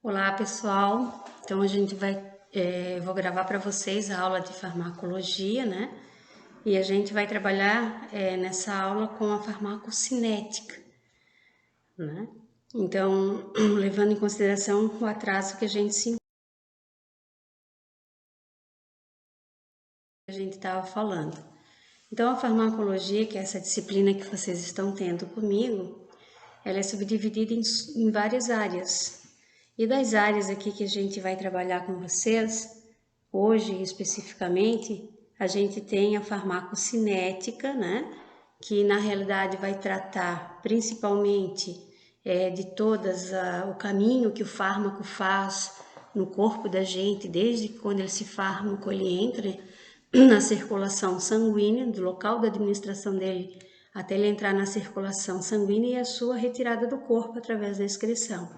Olá pessoal, então a gente vou gravar para vocês a aula de farmacologia, né? E a gente vai trabalhar nessa aula com a farmacocinética, né? Então, levando em consideração o atraso que a gente estava falando. Então, a farmacologia, que é essa disciplina que vocês estão tendo comigo, ela é subdividida em várias áreas. E das áreas aqui que a gente vai trabalhar com vocês, hoje especificamente, a gente tem a farmacocinética, né? Que na realidade vai tratar principalmente de o caminho que o fármaco faz no corpo da gente, desde quando esse fármaco ele entra na circulação sanguínea, do local da administração dele até ele entrar na circulação sanguínea e a sua retirada do corpo através da excreção.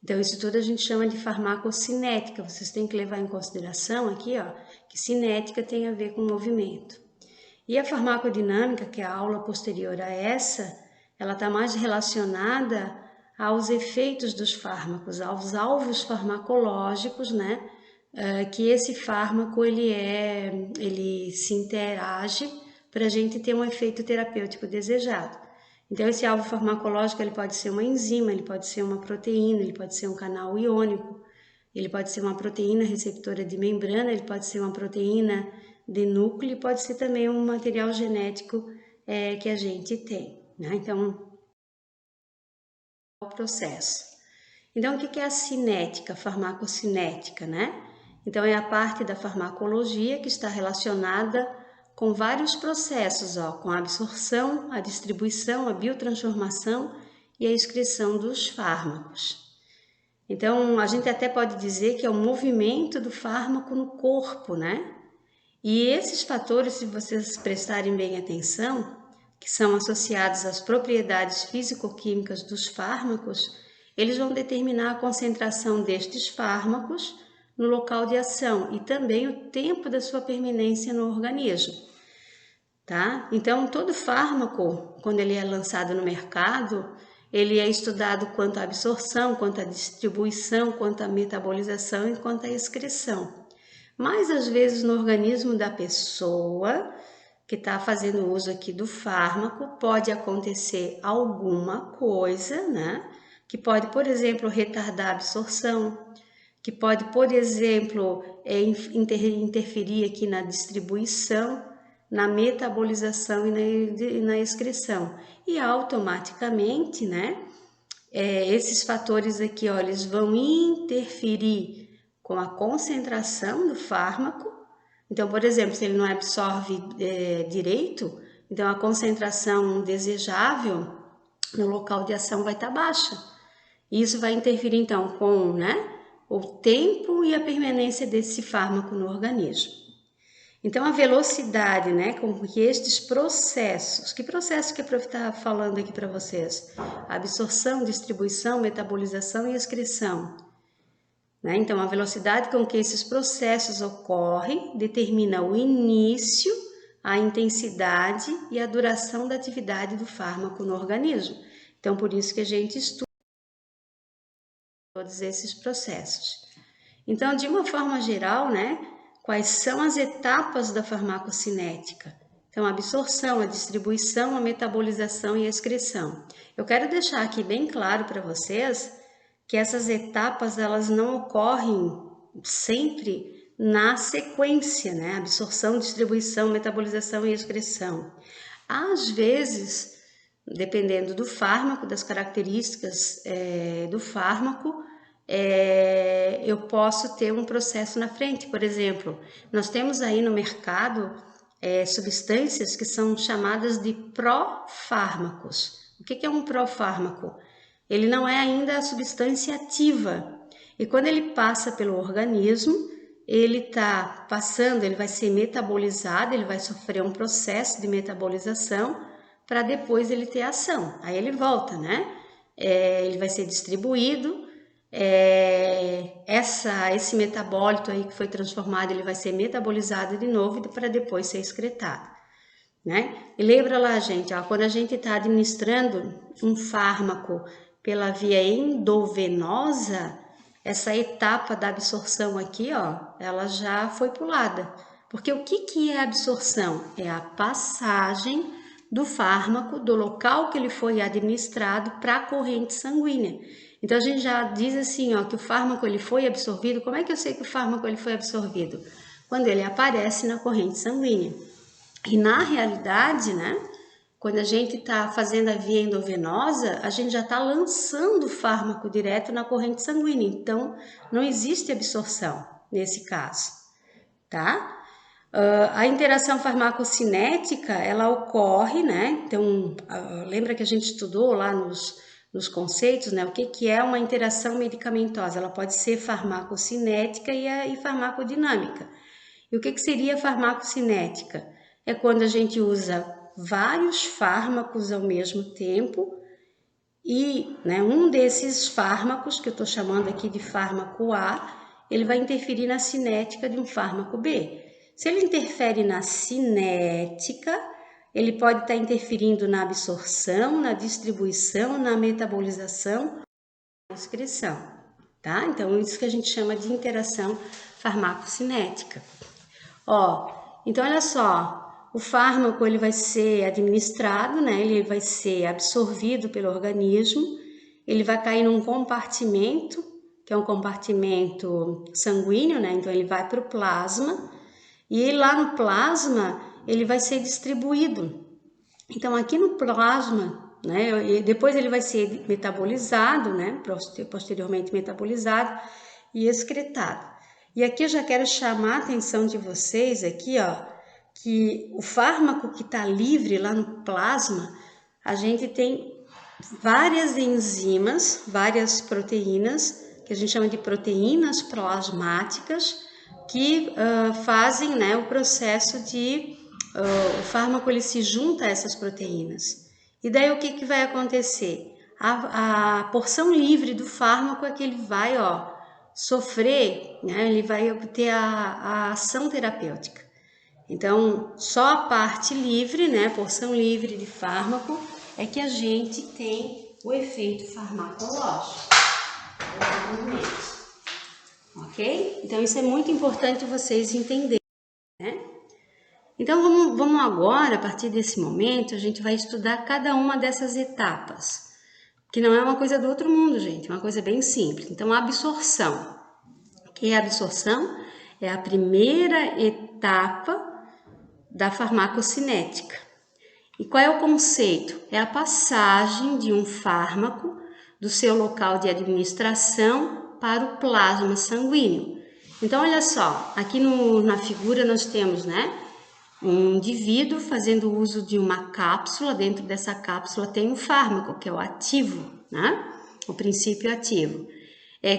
Então, isso tudo a gente chama de farmacocinética. Vocês têm que levar em consideração aqui, ó, que cinética tem a ver com movimento. E a farmacodinâmica, que é a aula posterior a essa, ela está mais relacionada aos efeitos dos fármacos, aos alvos farmacológicos, né? Que esse fármaco ele se interage para a gente ter um efeito terapêutico desejado. Então, esse alvo farmacológico ele pode ser uma enzima, ele pode ser uma proteína, ele pode ser um canal iônico, ele pode ser uma proteína receptora de membrana, ele pode ser uma proteína de núcleo e pode ser também um material genético que a gente tem, né? Então, o processo. Então, o que é a cinética, farmacocinética, né? Então, é a parte da farmacologia que está relacionada com vários processos, ó, com a absorção, a distribuição, a biotransformação e a excreção dos fármacos. Então, a gente até pode dizer que é o movimento do fármaco no corpo, né? E esses fatores, se vocês prestarem bem atenção, que são associados às propriedades físico-químicas dos fármacos, eles vão determinar a concentração destes fármacos no local de ação e também o tempo da sua permanência no organismo, tá? Então, todo fármaco, quando ele é lançado no mercado, ele é estudado quanto à absorção, quanto à distribuição, quanto à metabolização e quanto à excreção. Mas, às vezes, no organismo da pessoa que está fazendo uso aqui do fármaco, pode acontecer alguma coisa, né? Que pode, por exemplo, retardar a absorção, que pode, por exemplo, interferir aqui na distribuição, na metabolização e na excreção. E automaticamente, né? Esses fatores aqui, ó, eles vão interferir com a concentração do fármaco. Então, por exemplo, se ele não absorve direito, então a concentração desejável no local de ação vai estar baixa. Isso vai interferir, então, com, né, o tempo e a permanência desse fármaco no organismo. Então, a velocidade, né, com que estes processos, que processo que a prof está falando aqui para vocês? Absorção, distribuição, metabolização e excreção. Né? Então, a velocidade com que esses processos ocorrem determina o início, a intensidade e a duração da atividade do fármaco no organismo. Então, por isso que a gente estuda todos esses processos. Então, de uma forma geral, né, quais são as etapas da farmacocinética? Então, a absorção, a distribuição, a metabolização e a excreção. Eu quero deixar aqui bem claro para vocês que essas etapas elas não ocorrem sempre na sequência, né? Absorção, distribuição, metabolização e excreção. Às vezes, dependendo do fármaco, das características do fármaco, eu posso ter um processo na frente. Por exemplo, nós temos aí no mercado substâncias que são chamadas de profármacos. O que é um profármaco? Ele não é ainda a substância ativa. E quando ele passa pelo organismo, ele está passando, ele vai ser metabolizado, ele vai sofrer um processo de metabolização para depois ele ter ação. Aí ele volta, né? Ele vai ser distribuído, esse metabólito aí que foi transformado, ele vai ser metabolizado de novo para depois ser excretado, né? E lembra lá, gente, ó, quando a gente está administrando um fármaco pela via endovenosa, essa etapa da absorção aqui, ó, ela já foi pulada. Porque o que é a absorção? É a passagem do fármaco, do local que ele foi administrado para a corrente sanguínea. Então, a gente já diz assim, ó, que o fármaco ele foi absorvido. Como é que eu sei que o fármaco ele foi absorvido? Quando ele aparece na corrente sanguínea. E na realidade, né, quando a gente está fazendo a via endovenosa, a gente já está lançando o fármaco direto na corrente sanguínea. Então, não existe absorção nesse caso, tá? A interação farmacocinética, ela ocorre, né? Então, lembra que a gente estudou lá nos conceitos, né? O que é uma interação medicamentosa? Ela pode ser farmacocinética e farmacodinâmica. E o que seria farmacocinética? É quando a gente usa vários fármacos ao mesmo tempo e, né, um desses fármacos, que eu estou chamando aqui de fármaco A, ele vai interferir na cinética de um fármaco B. Se ele interfere na cinética, ele pode estar interferindo na absorção, na distribuição, na metabolização, na excreção, tá? Então, isso que a gente chama de interação farmacocinética. Ó, então olha só, o fármaco ele vai ser administrado, né? Ele vai ser absorvido pelo organismo, ele vai cair num compartimento, que é um compartimento sanguíneo, né? Então ele vai para o plasma e lá no plasma ele vai ser distribuído. Então aqui no plasma, né? E depois ele vai ser metabolizado, né? Posteriormente metabolizado e excretado. E aqui eu já quero chamar a atenção de vocês aqui, ó, que o fármaco que está livre lá no plasma, a gente tem várias enzimas, várias proteínas, que a gente chama de proteínas plasmáticas, que fazem, né, o processo de o fármaco ele se junta a essas proteínas. E daí o que vai acontecer? A porção livre do fármaco é que ele vai, ó, sofrer, né, ele vai obter a ação terapêutica. Então, só a parte livre, né, porção livre de fármaco, é que a gente tem o efeito farmacológico. Ok? Então, isso é muito importante vocês entenderem, né? Então, vamos agora, a partir desse momento, a gente vai estudar cada uma dessas etapas, que não é uma coisa do outro mundo, gente, é uma coisa bem simples. Então, a absorção. O que é a absorção? É a primeira etapa da farmacocinética. E qual é o conceito? É a passagem de um fármaco do seu local de administração para o plasma sanguíneo. Então, olha só, aqui na figura nós temos, né, um indivíduo fazendo uso de uma cápsula. Dentro dessa cápsula tem um fármaco, que é o ativo, né? O princípio ativo.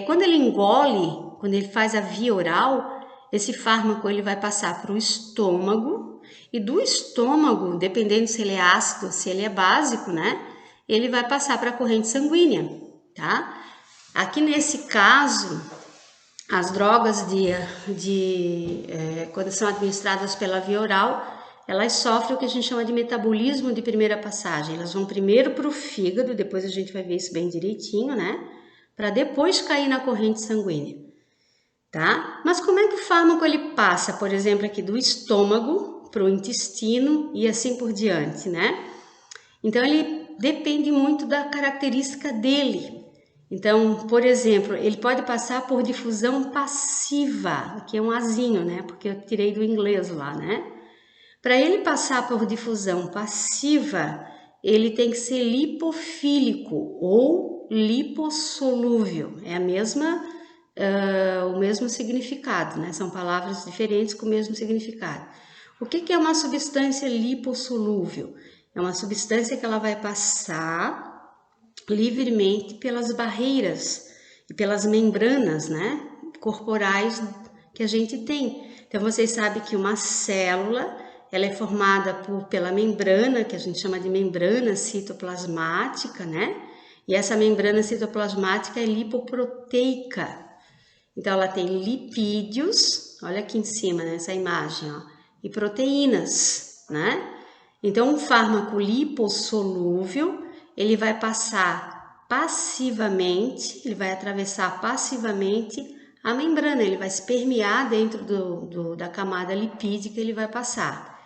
Quando ele engole, quando ele faz a via oral, esse fármaco ele vai passar para o estômago, e do estômago, dependendo se ele é ácido ou se ele é básico, né? Ele vai passar para a corrente sanguínea, tá? Aqui nesse caso, as drogas quando são administradas pela via oral, elas sofrem o que a gente chama de metabolismo de primeira passagem. Elas vão primeiro para o fígado, depois a gente vai ver isso bem direitinho, né? Para depois cair na corrente sanguínea, tá? Mas como é que o fármaco ele passa, por exemplo, aqui do estômago para o intestino e assim por diante, né? Então, ele depende muito da característica dele. Então, por exemplo, ele pode passar por difusão passiva, aqui é um azinho, né? Porque eu tirei do inglês lá, né? Para ele passar por difusão passiva, ele tem que ser lipofílico ou lipossolúvel. É o mesmo significado, né? São palavras diferentes com o mesmo significado. O que é uma substância lipossolúvel? É uma substância que ela vai passar livremente pelas barreiras e pelas membranas, né, corporais que a gente tem. Então, vocês sabem que uma célula, ela é formada pela membrana, que a gente chama de membrana citoplasmática, né? E essa membrana citoplasmática é lipoproteica. Então, ela tem lipídios, olha aqui em cima, nessa imagem, ó, e proteínas, né? Então, um fármaco lipossolúvel, ele vai passar passivamente, ele vai atravessar passivamente a membrana, ele vai se permear dentro da camada lipídica, ele vai passar,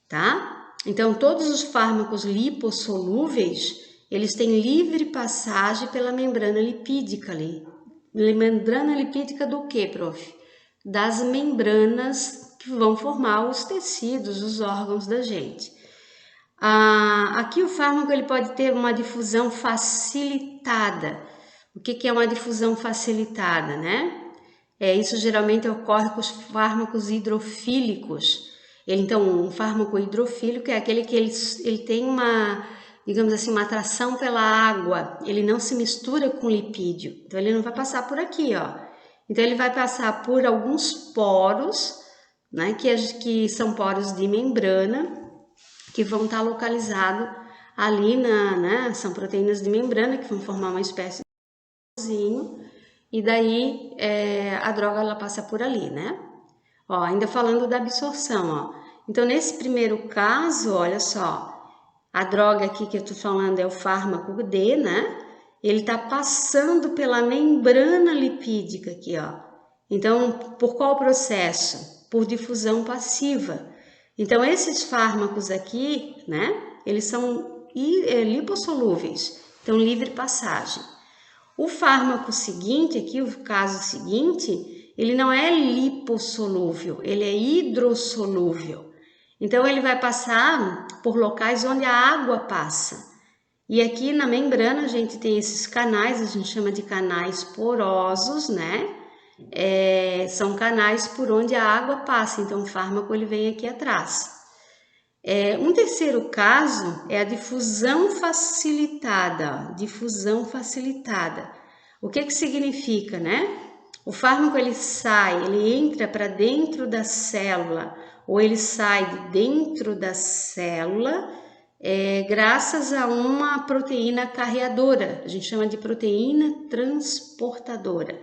tá? Então, todos os fármacos lipossolúveis, eles têm livre passagem pela membrana lipídica ali. Membrana lipídica do que, prof? Das membranas que vão formar os tecidos, os órgãos da gente. Aqui o fármaco ele pode ter uma difusão facilitada. O que é uma difusão facilitada, né? Isso geralmente ocorre com os fármacos hidrofílicos. Então, um fármaco hidrofílico é aquele que ele tem uma, digamos assim, uma atração pela água. Ele não se mistura com lipídio. Então, ele não vai passar por aqui, ó. Então, ele vai passar por alguns poros, né, que são poros de membrana, que vão estar localizados ali né, são proteínas de membrana que vão formar uma espécie de e daí a droga ela passa por ali, né? Ó, ainda falando da absorção, ó. Então, nesse primeiro caso, olha só, a droga aqui que eu tô falando é o fármaco D, né? Ele tá passando pela membrana lipídica aqui, ó. Então, por qual processo? Por difusão passiva. Então, esses fármacos aqui, né? Eles são lipossolúveis, então livre passagem. O fármaco seguinte, aqui o caso seguinte, ele não é lipossolúvel, ele é hidrossolúvel. Então, ele vai passar por locais onde a água passa. E aqui na membrana a gente tem esses canais, a gente chama de canais porosos, né? São canais por onde a água passa, então o fármaco ele vem aqui atrás. Um terceiro caso é a difusão facilitada. Difusão facilitada. O que significa, né? O fármaco ele sai, ele entra para dentro da célula ou ele sai de dentro da célula graças a uma proteína carreadora. A gente chama de proteína transportadora,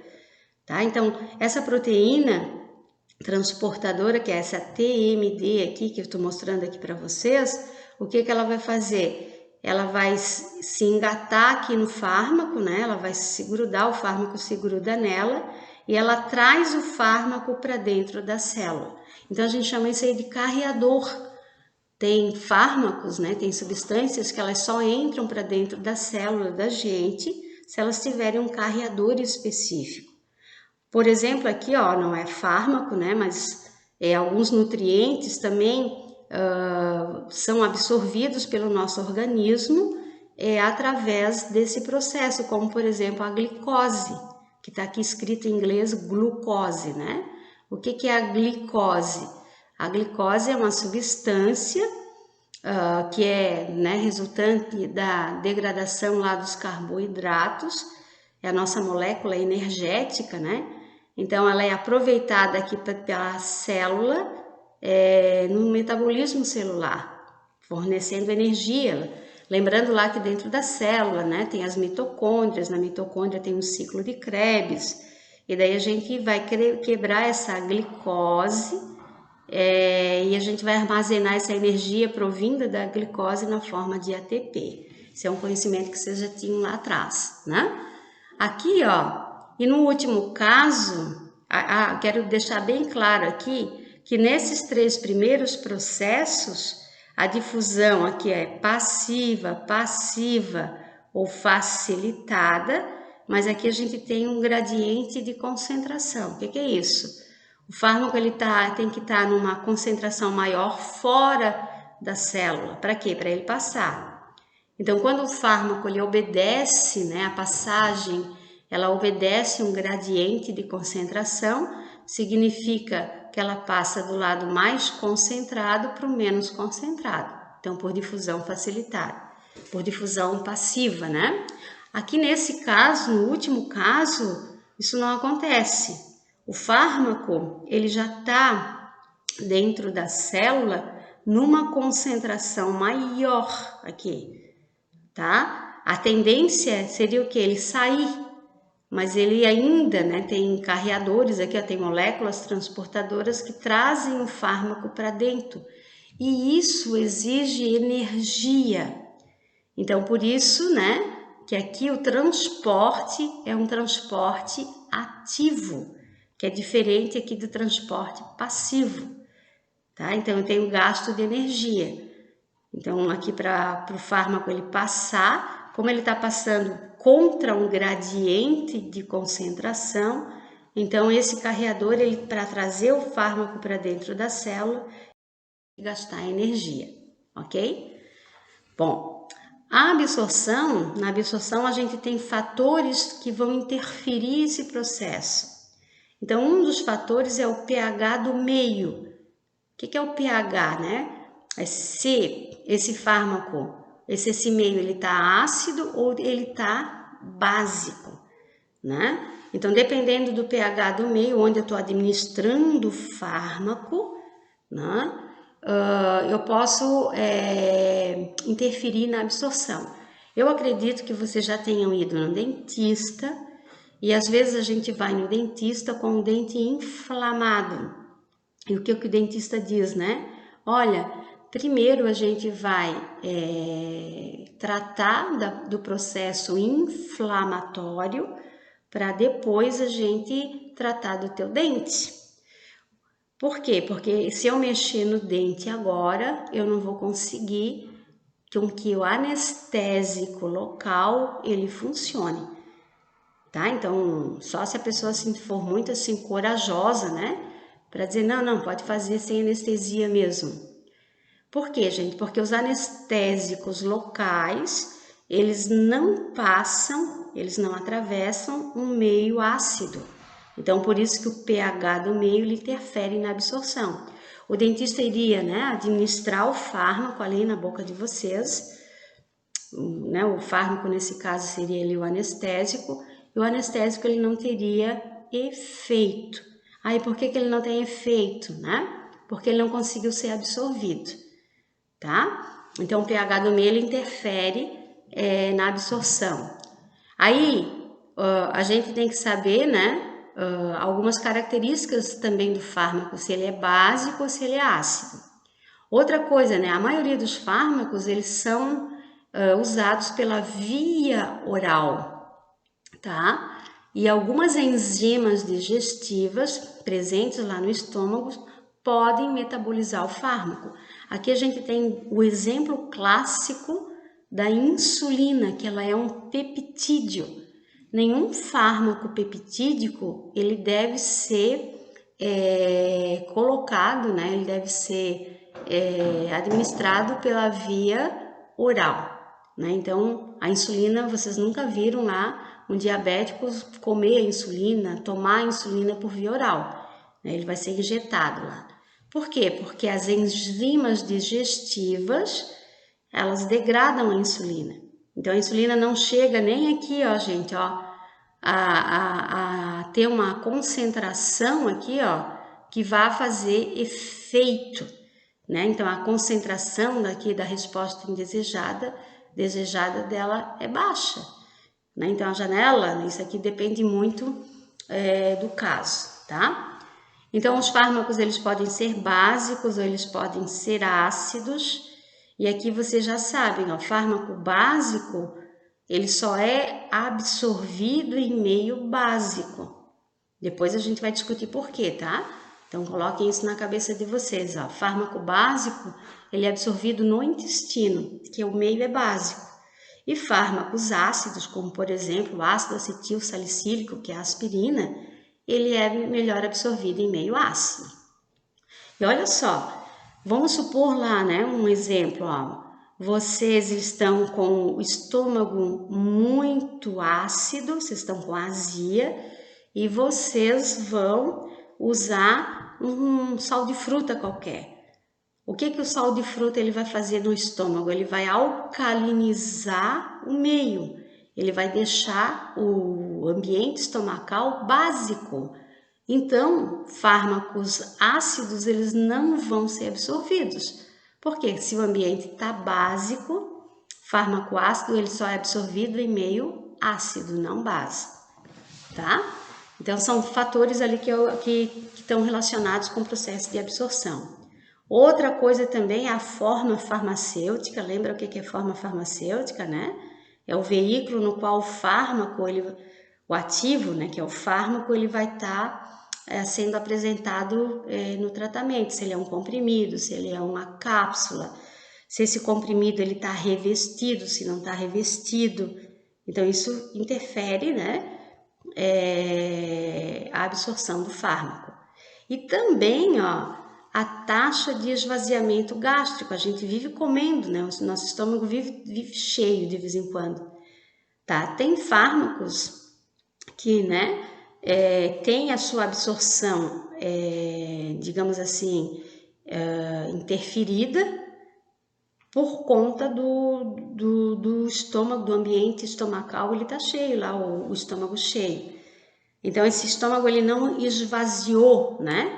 tá? Então, essa proteína transportadora, que é essa TMD aqui, que eu estou mostrando aqui para vocês, o que ela vai fazer? Ela vai se engatar aqui no fármaco, né? Ela vai se grudar, o fármaco se gruda nela e ela traz o fármaco para dentro da célula. Então, a gente chama isso aí de carreador. Tem fármacos, né? Tem substâncias que elas só entram para dentro da célula da gente se elas tiverem um carreador específico. Por exemplo, aqui, ó, não é fármaco, né, mas alguns nutrientes também são absorvidos pelo nosso organismo através desse processo, como, por exemplo, a glicose, que está aqui escrito em inglês glucose, né? O que é a glicose? A glicose é uma substância que é, né, resultante da degradação lá dos carboidratos, é a nossa molécula energética, né? Então, ela é aproveitada aqui pela célula no metabolismo celular, fornecendo energia. Lembrando lá que dentro da célula, né, tem as mitocôndrias, na mitocôndria tem um ciclo de Krebs, e daí a gente vai quebrar essa glicose e a gente vai armazenar essa energia provinda da glicose na forma de ATP. Esse é um conhecimento que vocês já tinham lá atrás, né? Aqui, ó, e no último caso, quero deixar bem claro aqui que nesses três primeiros processos, a difusão aqui é passiva ou facilitada, mas aqui a gente tem um gradiente de concentração. O que é isso? O fármaco ele tem que estar numa concentração maior fora da célula. Para quê? Para ele passar. Então, quando o fármaco ele obedece, né, a passagem, ela obedece um gradiente de concentração, significa que ela passa do lado mais concentrado para o menos concentrado. Então, por difusão facilitada, por difusão passiva, né? Aqui nesse caso, no último caso, isso não acontece. O fármaco, ele já está dentro da célula numa concentração maior aqui, tá? A tendência seria o que? Ele sair, mas ele ainda, né, tem carreadores aqui, ó, tem moléculas transportadoras que trazem o fármaco para dentro. E isso exige energia. Então, por isso, né, que aqui o transporte é um transporte ativo, que é diferente aqui do transporte passivo, tá? Então eu tenho gasto de energia. Então aqui para o fármaco ele passar, como ele está passando contra um gradiente de concentração, então esse carreador, ele para trazer o fármaco para dentro da célula, gastar energia, ok? Bom, na absorção a gente tem fatores que vão interferir esse processo. Então, um dos fatores é o pH do meio. O que é o pH, né? É se esse fármaco, esse meio, ele está ácido ou ele está básico, né? Então, dependendo do pH do meio onde eu estou administrando o fármaco, né? Eu posso interferir na absorção. Eu acredito que vocês já tenham ido no dentista e às vezes a gente vai no dentista com o dente inflamado. E o que o dentista diz, né? Olha, primeiro a gente vai tratar do processo inflamatório para depois a gente tratar do teu dente. Por quê? Porque se eu mexer no dente agora, eu não vou conseguir com que o anestésico local ele funcione, tá? Então, só se a pessoa assim, for muito assim corajosa, né? Para dizer, não, pode fazer sem anestesia mesmo. Por quê, gente? Porque os anestésicos locais, eles não passam, eles não atravessam um meio ácido. Então, por isso que o pH do meio ele interfere na absorção. O dentista iria, né, administrar o fármaco ali na boca de vocês, né, o fármaco nesse caso seria ali o anestésico, e o anestésico ele não teria efeito. Aí, por que ele não tem efeito, né? Porque ele não conseguiu ser absorvido, tá? Então, o pH do meio ele interfere na absorção. Aí, a gente tem que saber, né, algumas características também do fármaco, se ele é básico ou se ele é ácido. Outra coisa, né, a maioria dos fármacos, eles são usados pela via oral, tá? E algumas enzimas digestivas presentes lá no estômago podem metabolizar o fármaco. Aqui a gente tem o exemplo clássico da insulina, que ela é um peptídeo. Nenhum fármaco peptídico, ele deve ser colocado, né? Ele deve ser administrado pela via oral, né? Então, a insulina, vocês nunca viram lá um diabético comer a insulina, tomar a insulina por via oral, né? Ele vai ser injetado lá. Por quê? Porque as enzimas digestivas, elas degradam a insulina. Então, a insulina não chega nem aqui, ó, gente, ó, a ter uma concentração aqui, ó, que vá fazer efeito, né? Então, a concentração daqui da resposta indesejada, desejada dela é baixa, né? Então, a janela, isso aqui depende muito do caso, tá? Então, os fármacos, eles podem ser básicos ou eles podem ser ácidos. E aqui vocês já sabem, ó, fármaco básico, ele só é absorvido em meio básico. Depois a gente vai discutir por quê, tá? Então, coloquem isso na cabeça de vocês, ó. Fármaco básico, ele é absorvido no intestino, que o meio é básico. E fármacos ácidos, como por exemplo o ácido acetil salicílico, que é a aspirina, ele é melhor absorvido em meio ácido. E olha só, vamos supor lá, né, um exemplo, ó. Vocês estão com o estômago muito ácido, vocês estão com azia e vocês vão usar um sal de fruta qualquer. O que o sal de fruta ele vai fazer no estômago? Ele vai alcalinizar o meio, ele vai deixar o ambiente estomacal básico. Então, fármacos ácidos eles não vão ser absorvidos. Porque se o ambiente está básico, fármaco ácido ele só é absorvido em meio ácido, não base, tá? Então, são fatores ali que estão relacionados com o processo de absorção. Outra coisa também é a forma farmacêutica. Lembra o que é forma farmacêutica, né? É o veículo no qual o fármaco, o ativo, né, que é o fármaco, ele vai estar sendo apresentado no tratamento, se ele é um comprimido, se ele é uma cápsula, se esse comprimido ele está revestido, se não está revestido. Então isso interfere, né, a absorção do fármaco. E também, ó, a taxa de esvaziamento gástrico. A gente vive comendo, né? O nosso estômago vive cheio de vez em quando, tá? Tem fármacos que, né, tem a sua absorção, digamos assim, interferida por conta do estômago, do ambiente estomacal, ele tá cheio lá, o estômago cheio. Então, esse estômago, ele não esvaziou, né?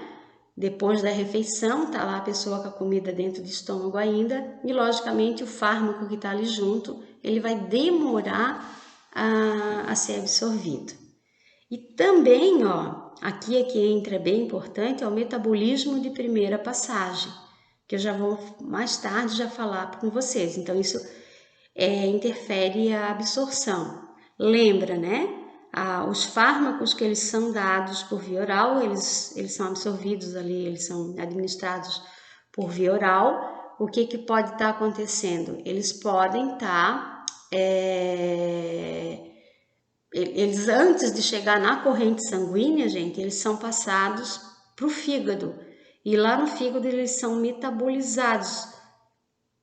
Depois da refeição, tá lá a pessoa com a comida dentro do estômago ainda, e logicamente o fármaco que tá ali junto, ele vai demorar a ser absorvido. E também, ó, aqui é que entra bem importante, é o metabolismo de primeira passagem, que eu já vou mais tarde já falar com vocês. Então, isso interfere a absorção. Lembra, né? Os fármacos que eles são dados por via oral, eles são absorvidos ali, eles são administrados por via oral. O que pode estar acontecendo? Eles podem estar... eles, antes de chegar na corrente sanguínea, gente, eles são passados para o fígado. E lá no fígado eles são metabolizados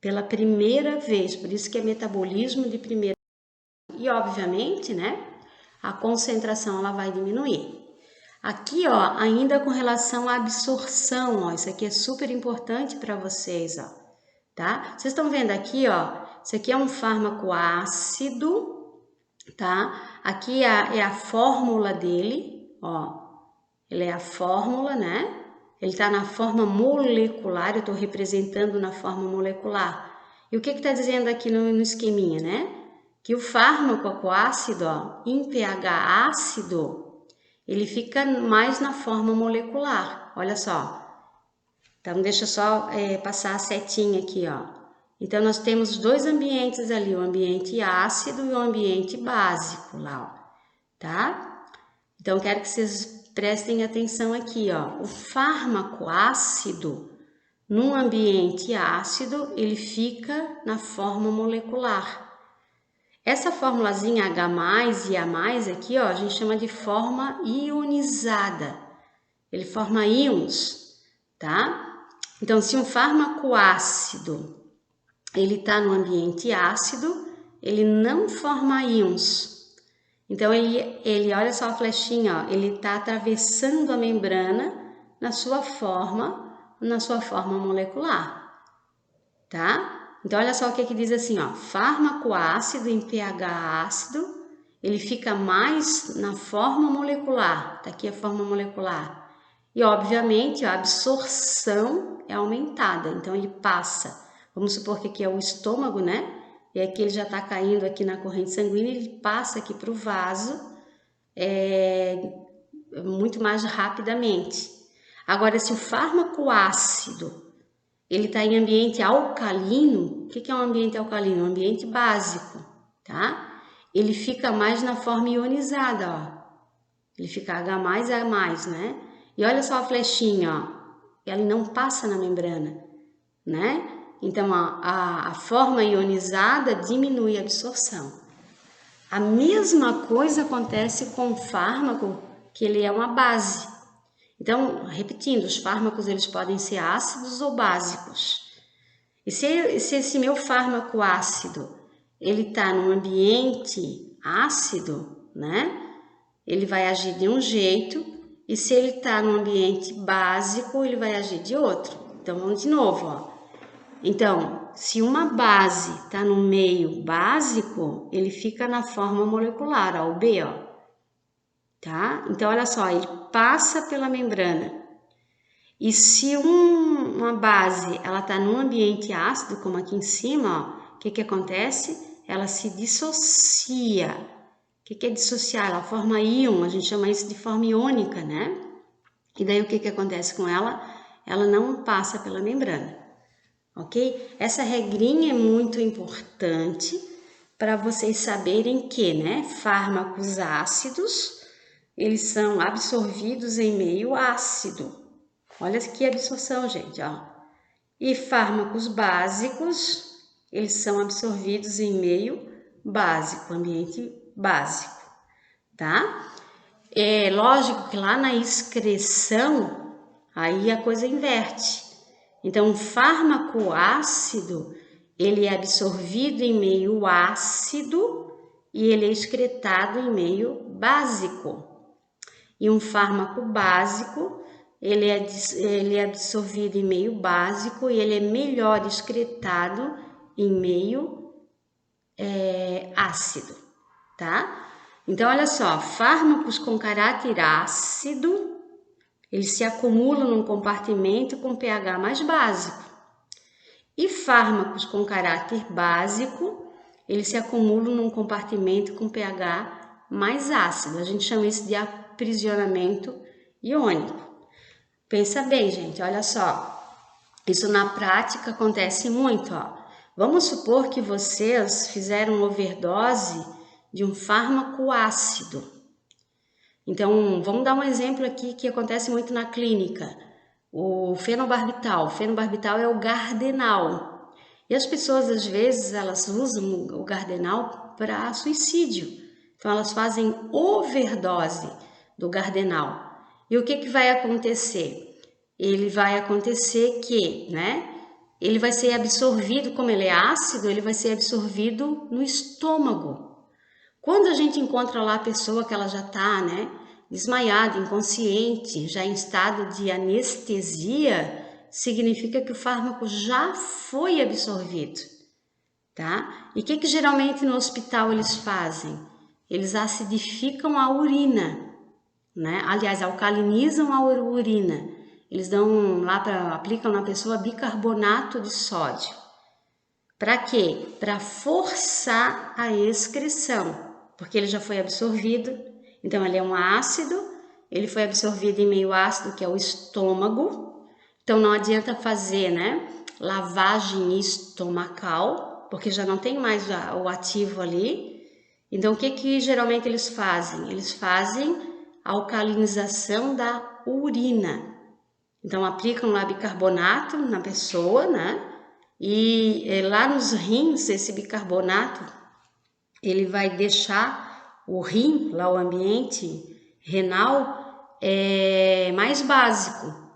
pela primeira vez. Por isso que é metabolismo de primeira. E obviamente, né, a concentração ela vai diminuir. Aqui, ó, ainda com relação à absorção, ó, isso aqui é super importante para vocês, ó, tá? Vocês estão vendo aqui, ó, isso aqui é um fármaco ácido, tá? Aqui é a fórmula dele, ó, ele é a fórmula, né? Ele tá na forma molecular, eu tô representando na forma molecular. E o que tá dizendo aqui no esqueminha, né? Que o fármaco aquácido, ó, em pH ácido, ele fica mais na forma molecular, olha só. Então, deixa eu só passar a setinha aqui, ó. Então, nós temos dois ambientes ali, o ambiente ácido e o ambiente básico lá, ó, tá? Então, quero que vocês prestem atenção aqui, ó. O fármaco ácido, num ambiente ácido, ele fica na forma molecular. Essa formulazinha H+, e A+, aqui, ó, a gente chama de forma ionizada. Ele forma íons, tá? Então, se um fármaco ácido, ele tá no ambiente ácido, ele não forma íons. Então, ele olha só a flechinha, ó, ele tá atravessando a membrana na sua forma molecular, tá? Então, olha só o que diz assim, ó, fármaco ácido em pH ácido, ele fica mais na forma molecular, tá aqui a forma molecular. E, obviamente, a absorção é aumentada, então ele passa, vamos supor que aqui é o estômago, né? E aqui ele já tá caindo aqui na corrente sanguínea, ele passa aqui para o vaso muito mais rapidamente. Agora, se o fármaco ácido ele está em ambiente alcalino, o que é um ambiente alcalino? Um ambiente básico, tá? Ele fica mais na forma ionizada, ó. Ele fica H+, A+, né? E olha só a flechinha, ó. Ela não passa na membrana, né? Então, a forma ionizada diminui a absorção. A mesma coisa acontece com o fármaco, que ele é uma base. Então, repetindo, os fármacos eles podem ser ácidos ou básicos. E se esse meu fármaco ácido, ele está num ambiente ácido, né? Ele vai agir de um jeito, e se ele está num ambiente básico, ele vai agir de outro. Então, vamos de novo, ó. Então, se uma base está no meio básico, ele fica na forma molecular, ó, o B, ó. Tá? Então, olha só, ele passa pela membrana. E se uma base, ela tá num ambiente ácido, como aqui em cima, ó, o que acontece? Ela se dissocia. O que é dissociar? Ela forma íon, a gente chama isso de forma iônica, né? E daí o que acontece com ela? Ela não passa pela membrana, ok? Essa regrinha é muito importante, para vocês saberem que, né, fármacos ácidos, eles são absorvidos em meio ácido. Olha que absorção, gente, ó. E fármacos básicos, eles são absorvidos em meio básico, ambiente básico, tá? É lógico que lá na excreção, aí a coisa inverte. Então, o fármaco ácido, ele é absorvido em meio ácido e ele é excretado em meio básico. E um fármaco básico, ele é absorvido em meio básico e ele é melhor excretado em meio ácido, tá? Então, olha só, fármacos com caráter ácido, eles se acumulam num compartimento com pH mais básico. E fármacos com caráter básico, eles se acumulam num compartimento com pH mais ácido. A gente chama isso de aprisionamento iônico. Pensa bem, gente, olha só. Isso na prática acontece muito, ó. Vamos supor que vocês fizeram overdose de um fármaco ácido. Então, vamos dar um exemplo aqui que acontece muito na clínica. O fenobarbital. O fenobarbital é o Gardenal. E as pessoas, às vezes, elas usam o Gardenal para suicídio. Então, elas fazem overdose do Gardenal. E o que vai acontecer? Ele vai acontecer que, né? Ele vai ser absorvido, como ele é ácido, ele vai ser absorvido no estômago. Quando a gente encontra lá a pessoa que ela já está, né, desmaiada, inconsciente, já em estado de anestesia, significa que o fármaco já foi absorvido, tá? E o que geralmente no hospital eles fazem? Eles acidificam a urina, né? Aliás, alcalinizam a urina. Eles dão lá aplicam na pessoa bicarbonato de sódio. Para quê? Para forçar a excreção, porque ele já foi absorvido. Então, ele é um ácido, ele foi absorvido em meio ácido, que é o estômago. Então, não adianta fazer, né, lavagem estomacal, porque já não tem mais o ativo ali. Então, o que geralmente eles fazem? Eles fazem a alcalinização da urina. Então, aplicam lá bicarbonato na pessoa, né? E lá nos rins, esse bicarbonato, ele vai deixar o rim, lá o ambiente renal, mais básico.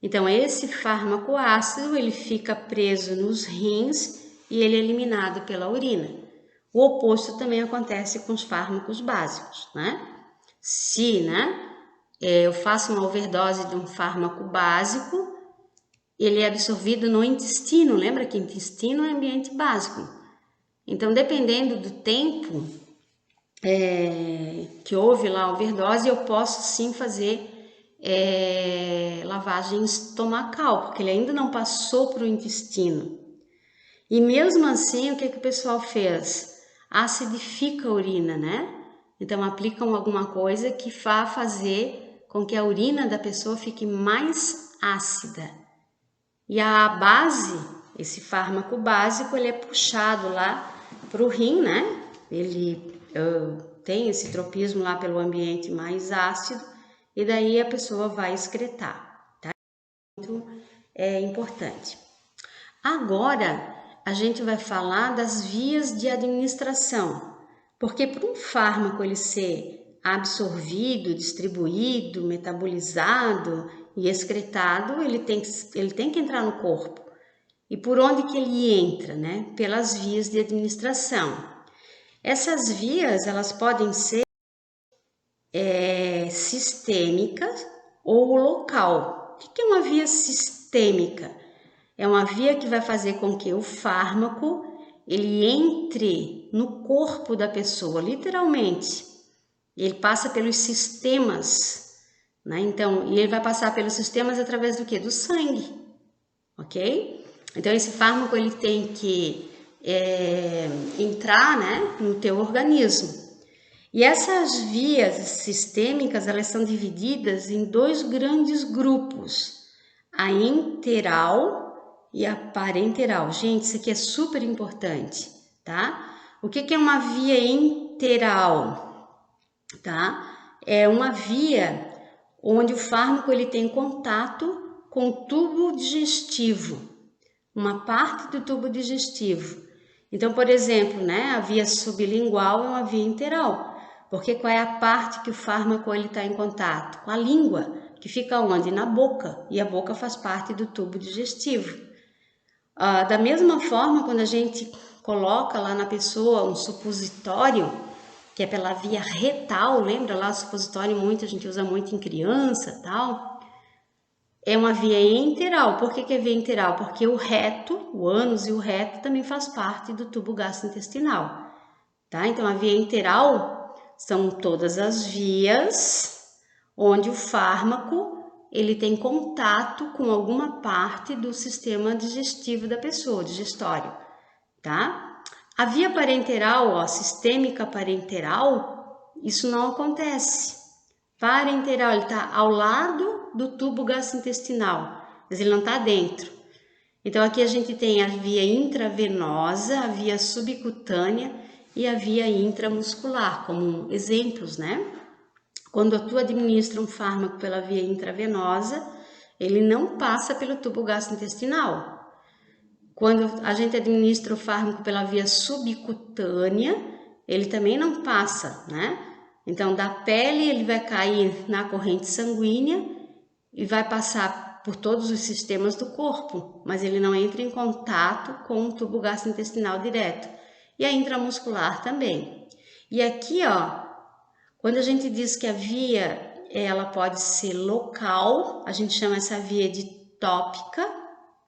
Então, esse fármaco ácido, ele fica preso nos rins e ele é eliminado pela urina. O oposto também acontece com os fármacos básicos, né? Se, né, eu faço uma overdose de um fármaco básico, ele é absorvido no intestino. Lembra que intestino é ambiente básico. Então, dependendo do tempo que houve lá a overdose, eu posso sim fazer lavagem estomacal, porque ele ainda não passou para o intestino. E mesmo assim, o que o pessoal fez? Acidifica a urina, né? Então, aplicam alguma coisa que vá fazer com que a urina da pessoa fique mais ácida. E a base, esse fármaco básico, ele é puxado lá para o rim, né? Ele tem esse tropismo lá pelo ambiente mais ácido e daí a pessoa vai excretar, tá? Muito importante. Agora, a gente vai falar das vias de administração, porque para um fármaco ele ser absorvido, distribuído, metabolizado e excretado, ele tem que entrar no corpo. E por onde que ele entra, né? Pelas vias de administração. Essas vias, elas podem ser sistêmicas ou local. O que é uma via sistêmica? É uma via que vai fazer com que o fármaco ele entre no corpo da pessoa, literalmente. Ele passa pelos sistemas, né? Então, e ele vai passar pelos sistemas através do quê? Do sangue, ok? Então, esse fármaco ele tem que entrar, né, no teu organismo. E essas vias sistêmicas, elas são divididas em dois grandes grupos, a enteral e a parenteral. Gente, isso aqui é super importante, tá? O que é uma via enteral? Tá? É uma via onde o fármaco ele tem contato com o tubo digestivo, uma parte do tubo digestivo. Então, por exemplo, né, a via sublingual é uma via enteral, porque qual é a parte que o fármaco ele está em contato? Com a língua, que fica onde? Na boca, e a boca faz parte do tubo digestivo. Da mesma forma, quando a gente coloca lá na pessoa um supositório, que é pela via retal, lembra lá o supositório a gente usa muito em criança, tal? É uma via enteral. Por que é via enteral? Porque o reto, o ânus e o reto também faz parte do tubo gastrointestinal, tá? Então a via enteral são todas as vias onde o fármaco ele tem contato com alguma parte do sistema digestivo da pessoa, digestório, tá? A via parenteral, ó, sistêmica parenteral, isso não acontece. Parenteral, ele está ao lado do tubo gastrointestinal, mas ele não está dentro. Então aqui a gente tem a via intravenosa, a via subcutânea e a via intramuscular, como exemplos, né? Quando tu administra um fármaco pela via intravenosa, ele não passa pelo tubo gastrointestinal. Quando a gente administra o fármaco pela via subcutânea, ele também não passa, né? Então, da pele ele vai cair na corrente sanguínea e vai passar por todos os sistemas do corpo, mas ele não entra em contato com o tubo gastrointestinal direto. E a intramuscular também. E aqui, ó, quando a gente diz que a via ela pode ser local, a gente chama essa via de tópica,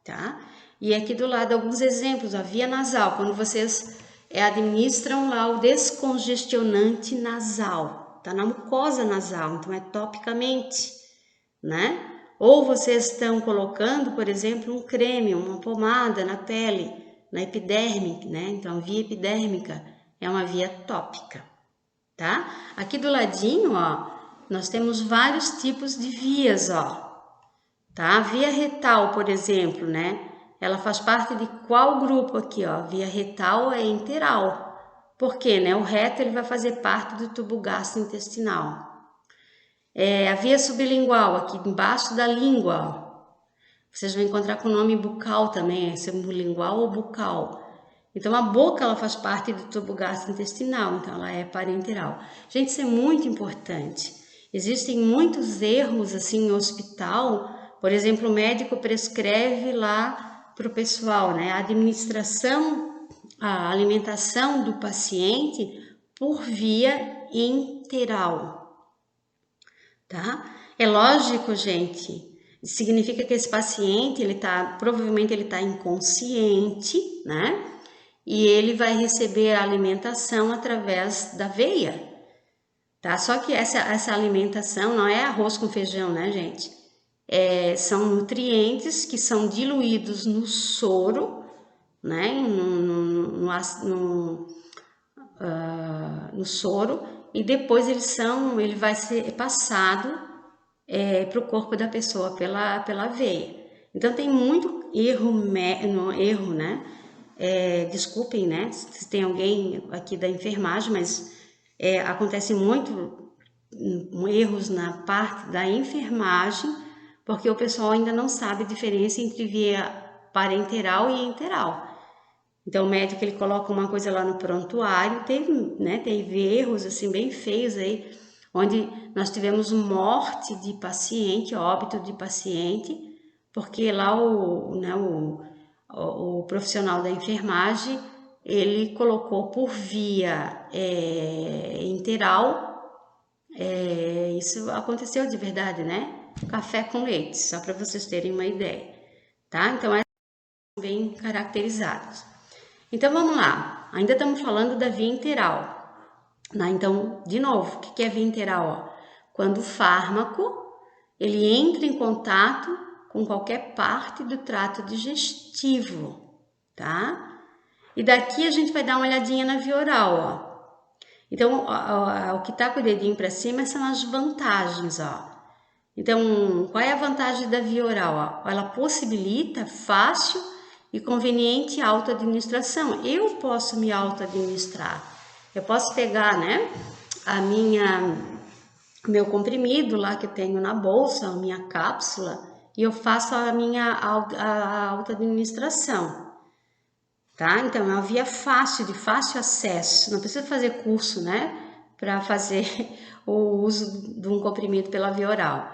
tá? E aqui do lado alguns exemplos, a via nasal, quando vocês administram lá o descongestionante nasal, tá na mucosa nasal, então é topicamente, né? Ou vocês estão colocando, por exemplo, um creme, uma pomada na pele, na epiderme, né? Então a via epidérmica é uma via tópica. Tá? Aqui do ladinho, ó, nós temos vários tipos de vias, ó. Tá? A via retal, por exemplo, né? Ela faz parte de qual grupo aqui, ó? Via retal é enteral. Por quê, né? O reto ele vai fazer parte do tubo gastrointestinal. A via sublingual, aqui embaixo da língua, ó. Vocês vão encontrar com o nome bucal também, é sublingual ou bucal. Então, a boca ela faz parte do tubo gastrointestinal, então ela é parenteral. Gente, isso é muito importante. Existem muitos erros assim em hospital. Por exemplo, o médico prescreve lá para o pessoal, né? A administração, a alimentação do paciente por via enteral, tá? É lógico, gente. Significa que esse paciente, provavelmente ele tá inconsciente, né? E ele vai receber a alimentação através da veia, tá? Só que essa alimentação não é arroz com feijão, né, gente? São nutrientes que são diluídos no soro, né? No soro, e depois ele vai ser passado para o corpo da pessoa pela veia. Então tem muito erro, né? Desculpem, né, se tem alguém aqui da enfermagem, mas acontece muito erros na parte da enfermagem, porque o pessoal ainda não sabe a diferença entre via parenteral e enteral. Então o médico ele coloca uma coisa lá no prontuário, teve erros assim bem feios aí, onde nós tivemos morte de paciente, óbito de paciente, porque lá o profissional da enfermagem, ele colocou por via enteral, isso aconteceu de verdade, né? Café com leite, só para vocês terem uma ideia, tá? Então, são bem caracterizados. Então, vamos lá, ainda estamos falando da via enteral, né? Então, de novo, o que é via enteral? Ó? Quando o fármaco, ele entra em contato com qualquer parte do trato digestivo, tá? E daqui a gente vai dar uma olhadinha na via oral, ó. Então, o que tá com o dedinho para cima são as vantagens, ó. Então, qual é a vantagem da via oral? Ó? Ela possibilita fácil e conveniente autoadministração. Eu posso me autoadministrar. Eu posso pegar, né, meu comprimido lá que eu tenho na bolsa, a minha cápsula, e eu faço a minha autoadministração, tá? Então, é uma via fácil, de fácil acesso, não precisa fazer curso, né, para fazer o uso de um comprimido pela via oral.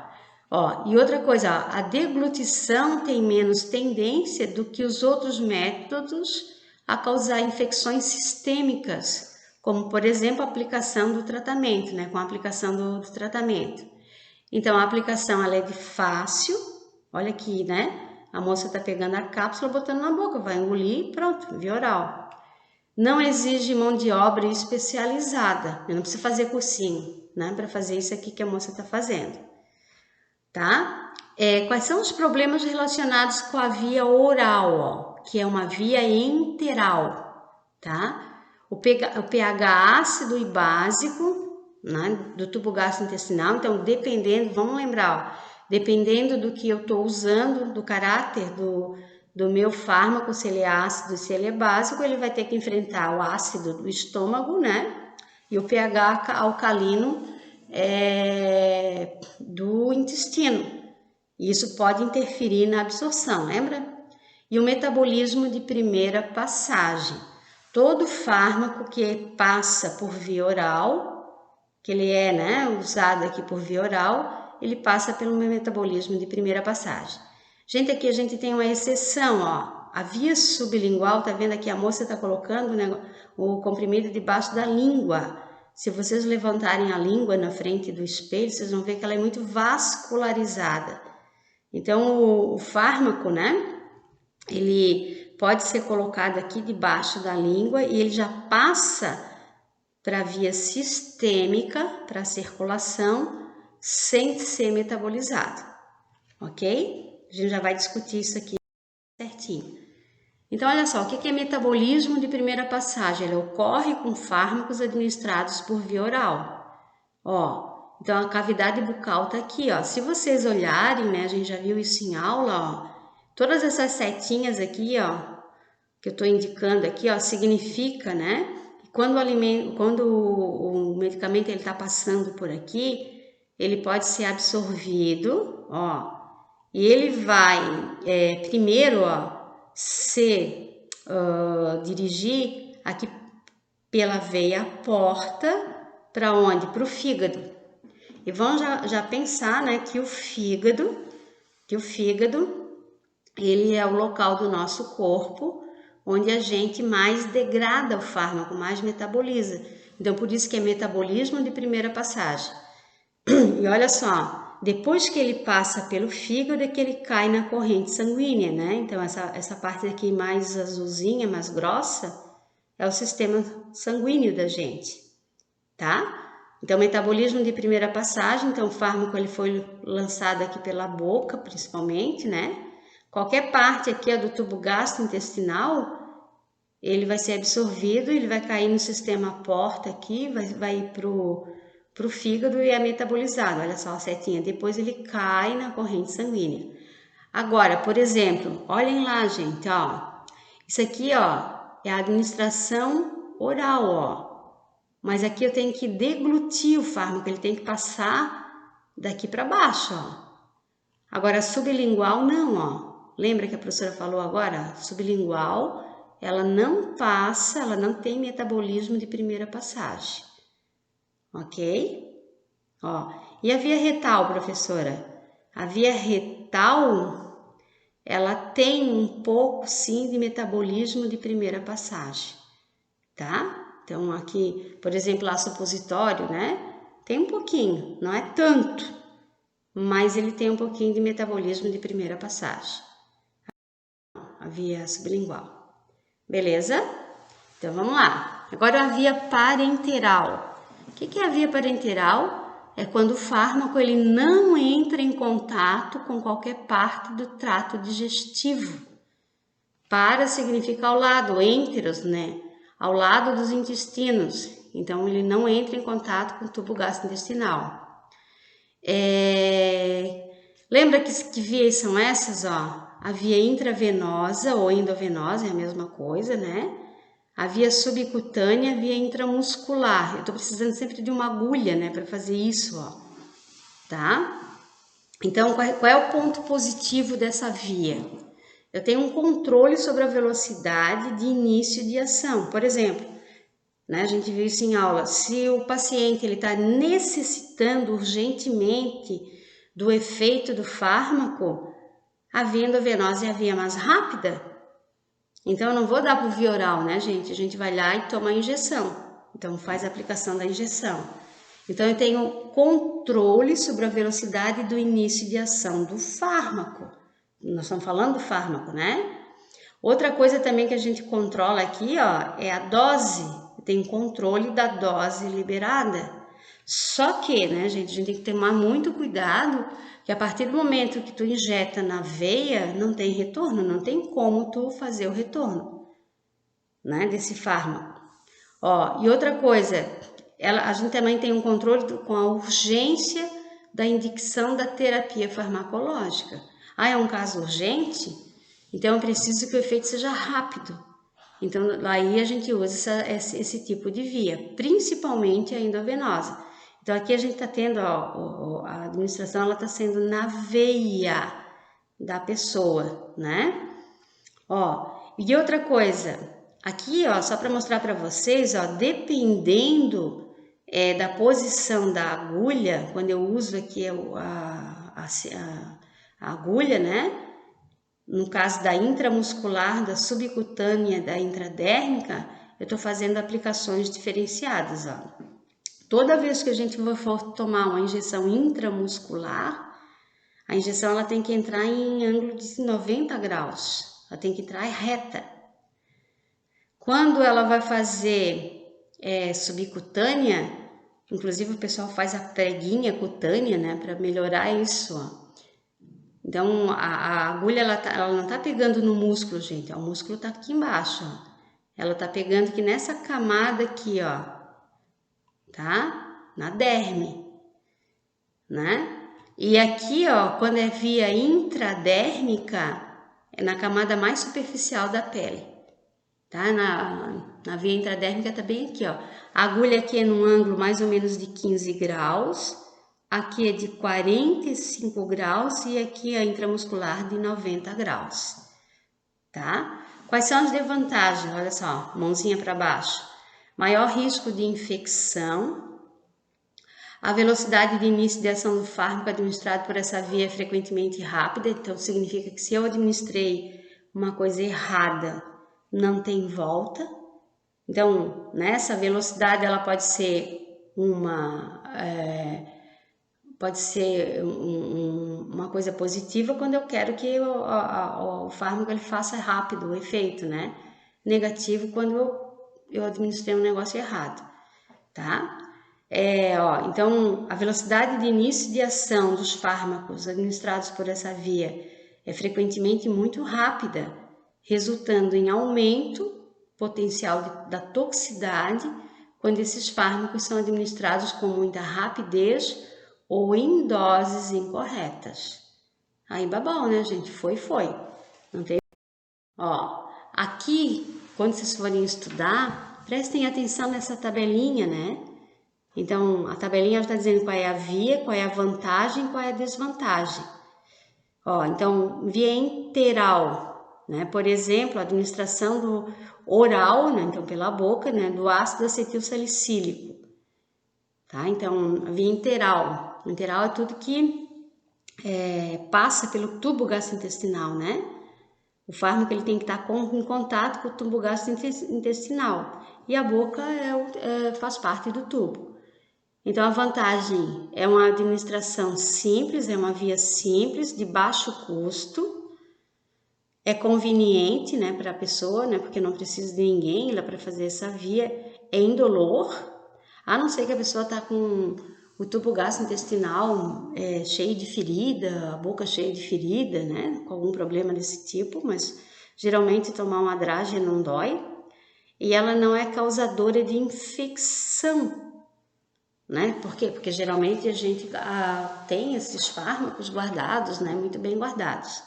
Ó, e outra coisa, ó, a deglutição tem menos tendência do que os outros métodos a causar infecções sistêmicas, como, por exemplo, a aplicação do tratamento, né, com a aplicação do tratamento. Então, a aplicação ela é de fácil, olha aqui, né, a moça tá pegando a cápsula, botando na boca, vai engolir, pronto, via oral. Não exige mão de obra especializada, eu não preciso fazer cursinho, né, para fazer isso aqui que a moça tá fazendo, tá? Quais são os problemas relacionados com a via oral, ó, que é uma via enteral, tá? O pH ácido e básico, né, do tubo gastrointestinal, então dependendo, vamos lembrar, ó, dependendo do que eu estou usando, do caráter do meu fármaco, se ele é ácido e se ele é básico, ele vai ter que enfrentar o ácido do estômago, né, e o pH alcalino do intestino. Isso pode interferir na absorção, lembra? E o metabolismo de primeira passagem. Todo fármaco que passa por via oral, que ele é, né, usado aqui por via oral, ele passa pelo metabolismo de primeira passagem. Gente, aqui a gente tem uma exceção, ó. A via sublingual, tá vendo aqui? A moça tá colocando, né, o comprimido debaixo da língua. Se vocês levantarem a língua na frente do espelho, vocês vão ver que ela é muito vascularizada. Então, o fármaco, né, ele pode ser colocado aqui debaixo da língua e ele já passa para a via sistêmica, para a circulação, sem ser metabolizado, ok? A gente já vai discutir isso aqui certinho. Então, olha só, o que é metabolismo de primeira passagem? Ele ocorre com fármacos administrados por via oral. Ó, então a cavidade bucal tá aqui, ó. Se vocês olharem, né, a gente já viu isso em aula, ó. Todas essas setinhas aqui, ó, que eu tô indicando aqui, ó, significa, né, que quando o medicamento ele tá passando por aqui, ele pode ser absorvido, ó, e ele vai primeiro, ó, dirigir aqui pela veia porta para onde? Para o fígado. E vamos já pensar, né, que o fígado, ele é o local do nosso corpo onde a gente mais degrada o fármaco, mais metaboliza. Então, por isso que é metabolismo de primeira passagem. E olha só, depois que ele passa pelo fígado é que ele cai na corrente sanguínea, né? Então, essa parte aqui mais azulzinha, mais grossa, é o sistema sanguíneo da gente, tá? Então, metabolismo de primeira passagem, então o fármaco ele foi lançado aqui pela boca, principalmente, né? Qualquer parte aqui do tubo gastrointestinal, ele vai ser absorvido, ele vai cair no sistema porta aqui, vai ir pro fígado e é metabolizado. Olha só a setinha, depois ele cai na corrente sanguínea. Agora, por exemplo, olhem lá, gente, ó. Isso aqui, ó, é a administração oral, ó. Mas aqui eu tenho que deglutir o fármaco, ele tem que passar daqui para baixo, ó. Agora, sublingual não, ó. Lembra que a professora falou agora? Sublingual, ela não passa, ela não tem metabolismo de primeira passagem. Ok? Ó, e a via retal, professora? A via retal, ela tem um pouco, sim, de metabolismo de primeira passagem, tá? Então, aqui, por exemplo, lá supositório, né? Tem um pouquinho, não é tanto, mas ele tem um pouquinho de metabolismo de primeira passagem. A via sublingual. Beleza? Então, vamos lá. Agora, a via parenteral. O que é a via parenteral? É quando o fármaco ele não entra em contato com qualquer parte do trato digestivo. Para significa ao lado, enteros, né? Ao lado dos intestinos. Então, ele não entra em contato com o tubo gastrointestinal. Lembra que vias são essas, ó? a via intravenosa ou endovenosa, é a mesma coisa, né? A via subcutânea, a via intramuscular. Eu tô precisando sempre de uma agulha, né, para fazer isso, ó, tá? Então, qual é o ponto positivo dessa via? Eu tenho um controle sobre a velocidade de início de ação. Por exemplo, né, a gente viu isso em aula, se o paciente está necessitando urgentemente do efeito do fármaco, a via endovenosa é a via mais rápida. Então, eu não vou dar por via oral, né, gente? A gente vai lá e toma a injeção. Então, faz a aplicação da injeção. Então, eu tenho controle sobre a velocidade do início de ação do fármaco. Nós estamos falando do fármaco, né? Outra coisa também que a gente controla aqui, ó, é a dose. Tem controle da dose liberada. Só que, né, gente, a gente tem que tomar muito cuidado, que a partir do momento que tu injeta na veia, não tem retorno, não tem como tu fazer o retorno, né, desse fármaco. Ó, e outra coisa, a gente também tem um controle com a urgência da indicação da terapia farmacológica. Ah, é um caso urgente? Então, eu preciso que o efeito seja rápido. Então, aí a gente usa esse tipo de via, principalmente a endovenosa. Então, aqui a gente está tendo, ó, a administração, ela está sendo na veia da pessoa, né? Ó, e outra coisa, aqui, ó, só para mostrar para vocês, ó, dependendo da posição da agulha, quando eu uso aqui a agulha, né? No caso da intramuscular, da subcutânea, da intradérmica, eu estou fazendo aplicações diferenciadas, ó. Toda vez que a gente for tomar uma injeção intramuscular, a injeção ela tem que entrar em ângulo de 90 graus, ela tem que entrar reta. Quando ela vai fazer subcutânea, inclusive o pessoal faz a preguinha cutânea, né, para melhorar isso, ó. Então, a agulha, ela não tá pegando no músculo, gente, ó, o músculo tá aqui embaixo, ó. Ela tá pegando aqui nessa camada aqui, ó, tá? Na derme, né? E aqui, ó, quando é via intradérmica, é na camada mais superficial da pele, tá? Na via intradérmica tá bem aqui, ó. A agulha aqui é num ângulo mais ou menos de 15 graus, aqui é de 45 graus e aqui a intramuscular de 90 graus, tá? Quais são as desvantagens? Olha só, mãozinha para baixo. Maior risco de infecção. A velocidade de início de ação do fármaco administrado por essa via é frequentemente rápida, então significa que se eu administrei uma coisa errada, não tem volta. Então, nessa velocidade ela pode ser uma coisa positiva quando eu quero que o fármaco ele faça rápido o efeito, né? Negativo quando eu administrei um negócio errado, tá? Então, a velocidade de início de ação dos fármacos administrados por essa via é frequentemente muito rápida, resultando em aumento potencial da toxicidade quando esses fármacos são administrados com muita rapidez ou em doses incorretas. Aí, babão, né, gente? Foi. Não tem... Ó, aqui, quando vocês forem estudar, prestem atenção nessa tabelinha, né? Então, a tabelinha está dizendo qual é a via, qual é a vantagem, qual é a desvantagem. Ó, então, via enteral, né? Por exemplo, a administração do oral, né? Então, pela boca, né? Do ácido acetilsalicílico. Tá? Então, a via enteral. Enteral é tudo que passa pelo tubo gastrointestinal, né? O fármaco ele tem que estar em contato com o tubo gastrointestinal. E a boca faz parte do tubo. Então, a vantagem é uma administração simples, é uma via simples, de baixo custo, é conveniente, né, para a pessoa, né, porque não precisa de ninguém lá para fazer essa via, é indolor, a não ser que a pessoa está com o tubo gastrointestinal cheio de ferida, a boca cheia de ferida, né, com algum problema desse tipo, mas geralmente tomar uma drágia não dói, e ela não é causadora de infecção, né? Por quê? Porque geralmente a gente tem esses fármacos guardados, né? Muito bem guardados.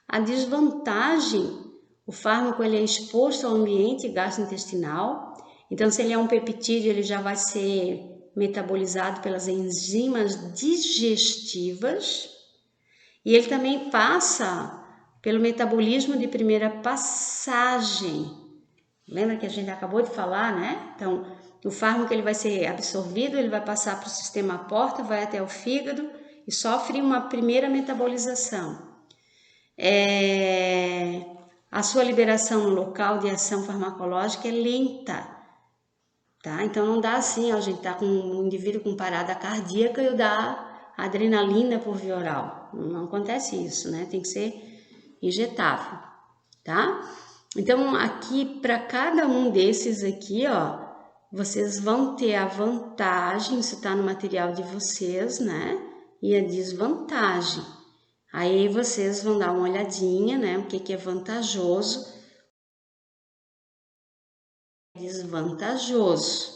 A desvantagem, o fármaco ele é exposto ao ambiente gastrointestinal, então se ele é um peptídeo, ele já vai ser metabolizado pelas enzimas digestivas, e ele também passa pelo metabolismo de primeira passagem. Lembra que a gente acabou de falar, né? Então, o fármaco ele vai ser absorvido, ele vai passar para o sistema porta, vai até o fígado e sofre uma primeira metabolização. A sua liberação no local de ação farmacológica é lenta, tá? Então não dá assim, a gente tá com um indivíduo com parada cardíaca e eu dar adrenalina por via oral. Não acontece isso, né? Tem que ser injetável, tá? Então aqui para cada um desses aqui, ó, vocês vão ter a vantagem, isso tá no material de vocês, né? E a desvantagem. Aí vocês vão dar uma olhadinha, né? O que é vantajoso, desvantajoso,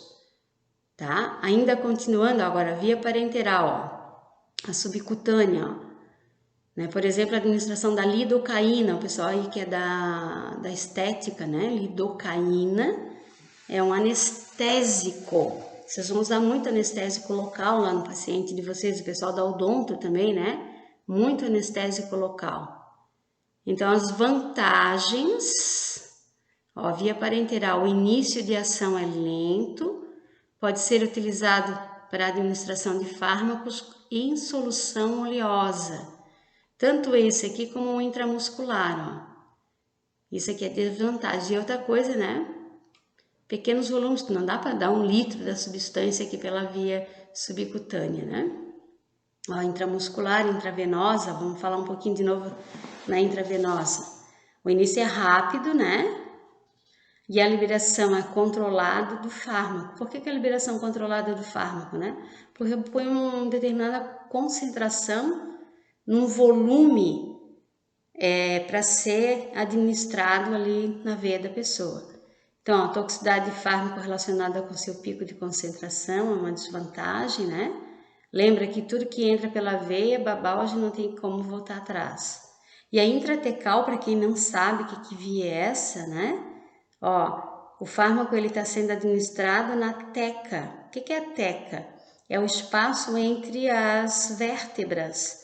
tá? Ainda continuando agora, via parenteral, ó, a subcutânea, ó, né? Por exemplo, a administração da lidocaína, o pessoal aí que é da estética, né? Lidocaína é um anestésico. Vocês vão usar muito anestésico local lá no paciente de vocês, o pessoal da odonto também, né? Muito anestésico local. Então, as vantagens, ó, via parenteral, o início de ação é lento, pode ser utilizado para a administração de fármacos em solução oleosa, tanto esse aqui como o intramuscular, ó. Isso aqui é desvantagem. E outra coisa, né? Pequenos volumes, não dá para dar 1 litro da substância aqui pela via subcutânea, né? Ó, intramuscular, intravenosa, vamos falar um pouquinho de novo na intravenosa. O início é rápido, né? E a liberação é controlada do fármaco. Por que a liberação controlada do fármaco, né? Porque põe uma determinada concentração num volume para ser administrado ali na veia da pessoa. Então, a toxicidade de fármaco relacionada com seu pico de concentração é uma desvantagem, né? Lembra que tudo que entra pela veia, babauge, não tem como voltar atrás. E a intratecal, para quem não sabe que via é essa, né? Ó, o fármaco ele está sendo administrado na teca. O que é a teca? É o espaço entre as vértebras.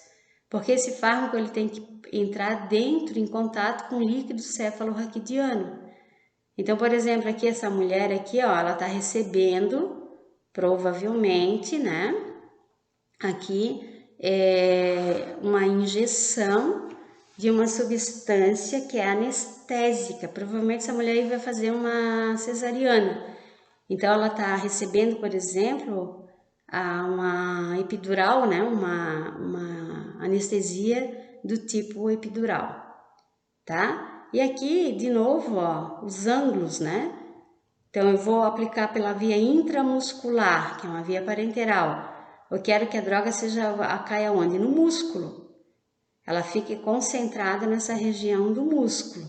Porque esse fármaco ele tem que entrar dentro, em contato com o líquido cefalorraquidiano. Então, por exemplo, aqui essa mulher aqui, ó, ela está recebendo, provavelmente, né? Aqui uma injeção de uma substância que é anestésica. Provavelmente essa mulher aí vai fazer uma cesariana. Então ela está recebendo, por exemplo, uma epidural, né? Uma anestesia do tipo epidural, tá? E aqui, de novo, ó, os ângulos, né? Então eu vou aplicar pela via intramuscular, que é uma via parenteral. Eu quero que a droga caia onde? No músculo. Ela fique concentrada nessa região do músculo.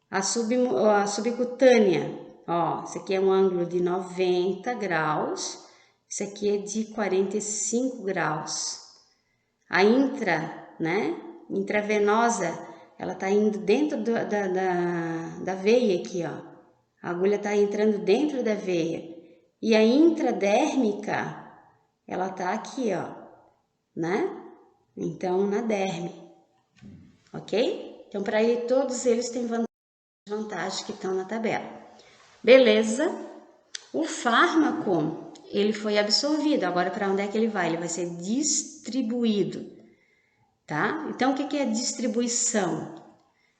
A subcutânea, ó, isso aqui é um ângulo de 90 graus, isso aqui é de 45 graus. A intravenosa, ela tá indo dentro da veia aqui, ó. A agulha tá entrando dentro da veia. E a intradérmica, ela tá aqui, ó, né? Então, na derme, ok? Então, para aí, todos eles têm vantagens que estão na tabela. Beleza? O fármaco, ele foi absorvido. Agora, para onde é que ele vai? Ele vai ser distribuído, tá? Então, o que é distribuição?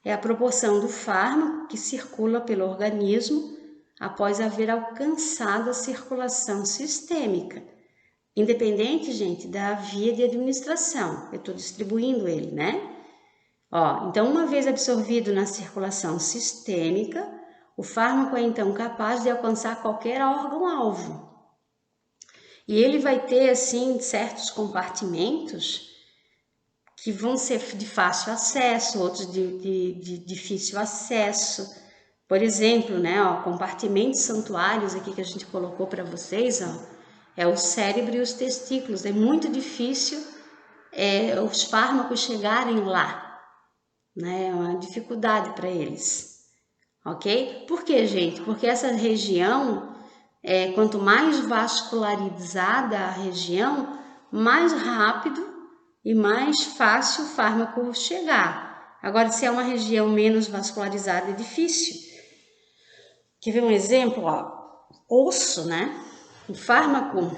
É a proporção do fármaco que circula pelo organismo após haver alcançado a circulação sistêmica. Independente, gente, da via de administração. Eu estou distribuindo ele, né? Ó, então, uma vez absorvido na circulação sistêmica, o fármaco é então capaz de alcançar qualquer órgão-alvo. E ele vai ter, assim, certos compartimentos que vão ser de fácil acesso, outros de difícil acesso. Por exemplo, né, ó, compartimentos santuários aqui que a gente colocou para vocês, ó, é o cérebro e os testículos. É muito difícil os fármacos chegarem lá. né? É uma dificuldade para eles, ok? Por quê, gente? Porque essa região, quanto mais vascularizada a região, mais rápido e mais fácil o fármaco chegar. Agora, se é uma região menos vascularizada, é difícil. Quer ver um exemplo? Ó, osso, né? O fármaco,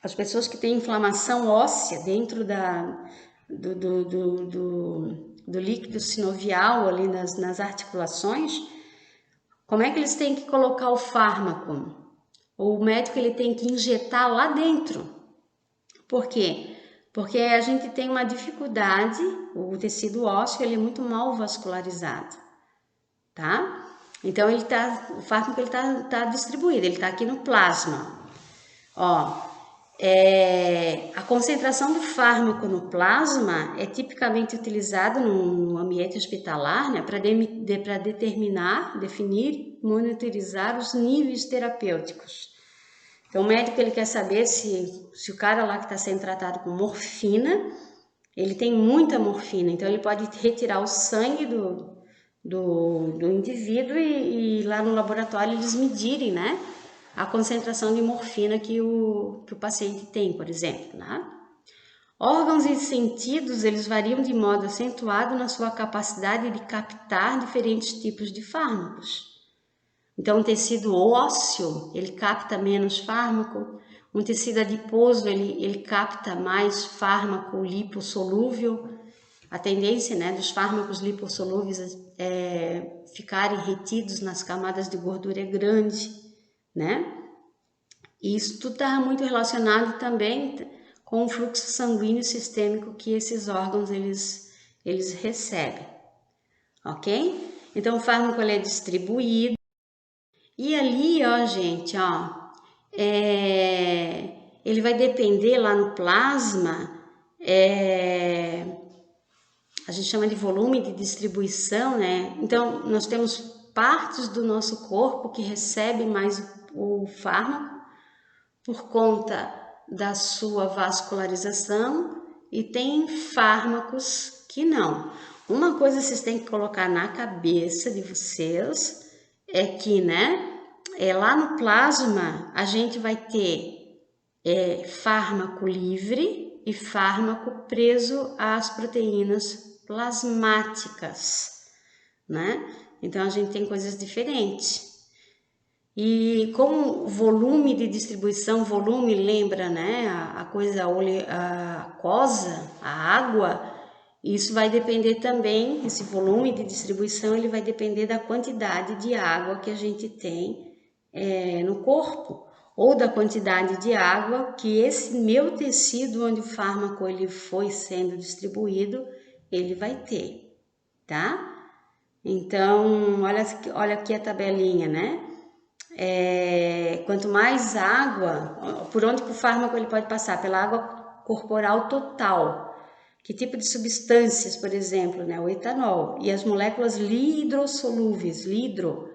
as pessoas que têm inflamação óssea dentro do líquido sinovial ali nas articulações, como é que eles têm que colocar o fármaco? O médico ele tem que injetar lá dentro. Por quê? Porque a gente tem uma dificuldade, o tecido ósseo ele é muito mal vascularizado, tá? Então o fármaco ele tá distribuído, ele tá aqui no plasma. Ó, a concentração do fármaco no plasma é tipicamente utilizado no ambiente hospitalar, né, para definir, monitorizar os níveis terapêuticos. Então, o médico ele quer saber se o cara lá que está sendo tratado com morfina, ele tem muita morfina, então ele pode retirar o sangue do indivíduo e lá no laboratório eles medirem, né, a concentração de morfina que o paciente tem, por exemplo, né? Órgãos e sentidos, eles variam de modo acentuado na sua capacidade de captar diferentes tipos de fármacos. Então, um tecido ósseo, ele capta menos fármaco. Um tecido adiposo, ele capta mais fármaco lipossolúvel. A tendência, né, dos fármacos lipossolúveis ficarem retidos nas camadas de gordura é grande, né? E isso tudo está muito relacionado também com o fluxo sanguíneo sistêmico que esses órgãos eles recebem, ok? Então, o fármaco ele é distribuído. E ali, ó, gente, ó, ele vai depender lá no plasma, a gente chama de volume de distribuição, né? Então, nós temos partes do nosso corpo que recebem mais o fármaco por conta da sua vascularização e tem fármacos que não. Uma coisa vocês têm que colocar na cabeça de vocês é que, né, lá no plasma a gente vai ter fármaco livre e fármaco preso às proteínas plasmáticas, né? Então a gente tem coisas diferentes. E como o volume de distribuição, volume lembra, né, a coisa aquosa, a água, isso vai depender também, esse volume de distribuição, ele vai depender da quantidade de água que a gente tem no corpo, ou da quantidade de água que esse meu tecido onde o fármaco ele foi sendo distribuído, ele vai ter, tá? Então, olha aqui a tabelinha, né? Quanto mais água, por onde que o fármaco ele pode passar? Pela água corporal total. Que tipo de substâncias, por exemplo, né? O etanol e as moléculas hidrossolúveis, O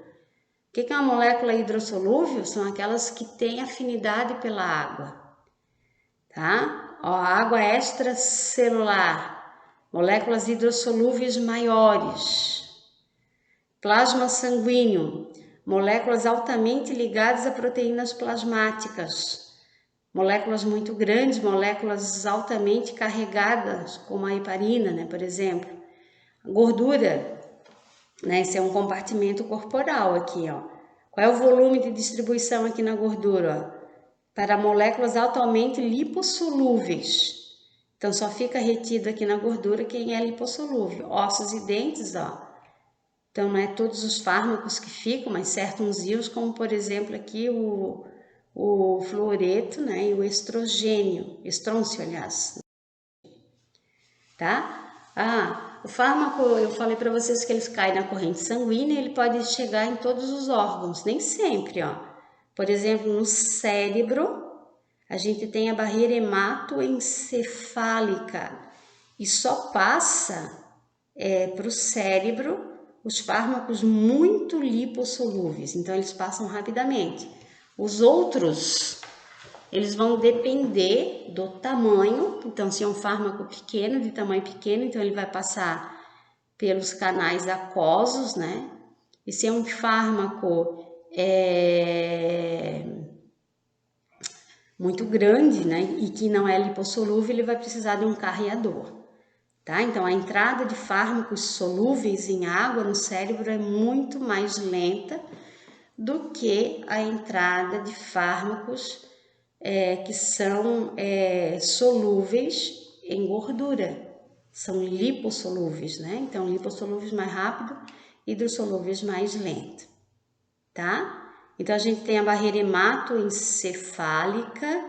que é uma molécula hidrossolúvel? São aquelas que têm afinidade pela água, tá? Ó, a água extracelular, moléculas hidrossolúveis maiores. Plasma sanguíneo, moléculas altamente ligadas a proteínas plasmáticas, moléculas muito grandes, moléculas altamente carregadas, como a heparina, né, por exemplo. Gordura, né, esse é um compartimento corporal aqui, ó. Qual é o volume de distribuição aqui na gordura? Ó? Para moléculas altamente lipossolúveis. Então, só fica retido aqui na gordura quem é lipossolúvel. Ossos e dentes, ó. Então, não é todos os fármacos que ficam, mas certos íons, como por exemplo aqui o fluoreto, né, e o estrôncio, aliás. Tá? O fármaco, eu falei para vocês que eles caem na corrente sanguínea, ele pode chegar em todos os órgãos, nem sempre, ó. Por exemplo, no cérebro, a gente tem a barreira hematoencefálica e só passa para o cérebro os fármacos muito lipossolúveis, então eles passam rapidamente. Os outros, eles vão depender do tamanho, então se é um fármaco pequeno, de tamanho pequeno, então ele vai passar pelos canais aquosos, né? E se é um fármaco muito grande, né, e que não é lipossolúvel, ele vai precisar de um carreador, tá? Então, a entrada de fármacos solúveis em água no cérebro é muito mais lenta do que a entrada de fármacos que são solúveis em gordura, são lipossolúveis, né? Então, lipossolúveis mais rápido, hidrossolúveis mais lento, tá? Então, a gente tem a barreira hematoencefálica,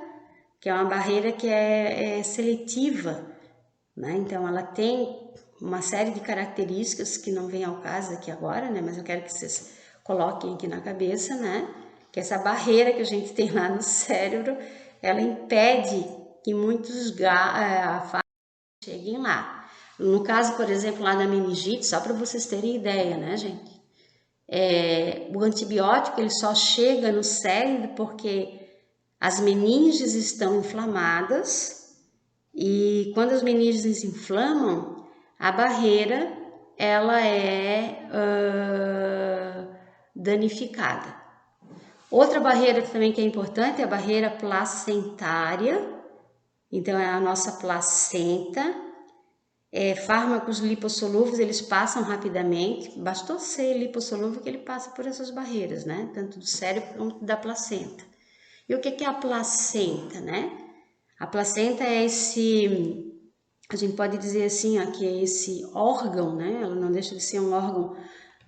que é uma barreira que é seletiva, né? Então, ela tem uma série de características que não vem ao caso aqui agora, né? Mas eu quero que vocês coloquem aqui na cabeça, né? Que essa barreira que a gente tem lá no cérebro, ela impede que muitos fármacos cheguem lá. No caso, por exemplo, lá da meningite, só para vocês terem ideia, né, gente? O antibiótico ele só chega no cérebro porque as meninges estão inflamadas e quando as meninges inflamam, a barreira ela é danificada. Outra barreira também que é importante é a barreira placentária. Então, é a nossa placenta. Fármacos lipossolúveis, eles passam rapidamente. Bastou ser lipossolúvel que ele passa por essas barreiras, né? Tanto do cérebro quanto da placenta. E o que é a placenta, né? A placenta é a gente pode dizer assim, ó, que é esse órgão, né? Ela não deixa de ser um órgão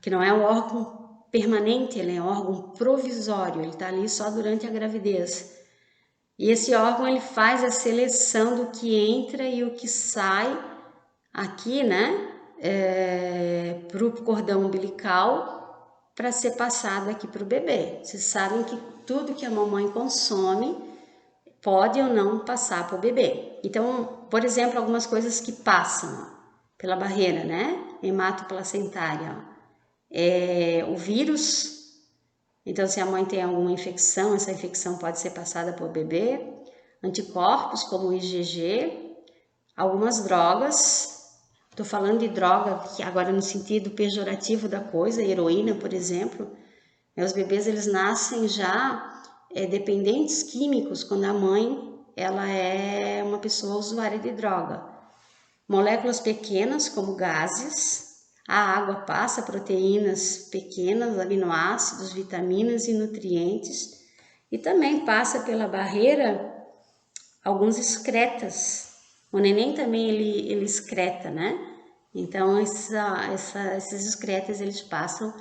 que não é um órgão permanente, ele é um órgão provisório, ele está ali só durante a gravidez. E esse órgão ele faz a seleção do que entra e o que sai aqui, né, para o cordão umbilical para ser passado aqui para o bebê. Vocês sabem que tudo que a mamãe consome pode ou não passar para o bebê. Então, por exemplo, algumas coisas que passam pela barreira, né, hematoplacentária, o vírus. Então, se a mãe tem alguma infecção, essa infecção pode ser passada para o bebê. Anticorpos, como o IgG, algumas drogas. Estou falando de droga que agora no sentido pejorativo da coisa, heroína, por exemplo. Os bebês, eles nascem já dependentes químicos quando a mãe ela é uma pessoa usuária de droga. Moléculas pequenas, como gases. A água passa proteínas pequenas, aminoácidos, vitaminas e nutrientes. E também passa pela barreira alguns excretas. O neném também ele excreta, né? Então, esses excretas eles passam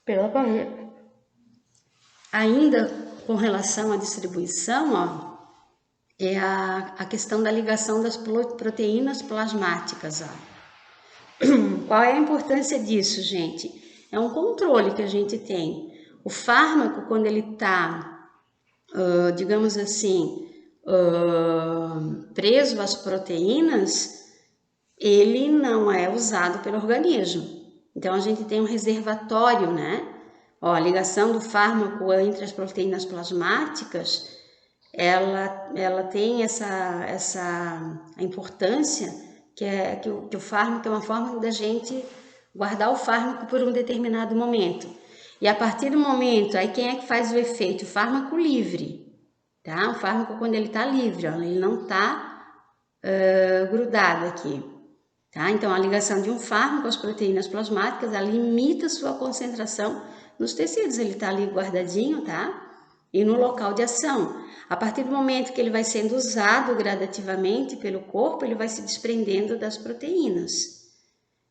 pela barreira. Ainda com relação à distribuição, ó, é a questão da ligação das proteínas plasmáticas, ó. Qual é a importância disso, gente? É um controle que a gente tem. O fármaco, quando ele está, digamos assim, preso às proteínas, ele não é usado pelo organismo. Então, a gente tem um reservatório, né? Ó, a ligação do fármaco entre as proteínas plasmáticas, ela tem a importância que o fármaco é uma forma da gente guardar o fármaco por um determinado momento. E a partir do momento, aí quem é que faz o efeito? O fármaco livre, tá? O fármaco quando ele está livre, ó, ele não está grudado aqui, tá? Então, a ligação de um fármaco às proteínas plasmáticas, ela limita a sua concentração nos tecidos, ele está ali guardadinho, tá? E no local de ação. A partir do momento que ele vai sendo usado gradativamente pelo corpo, ele vai se desprendendo das proteínas.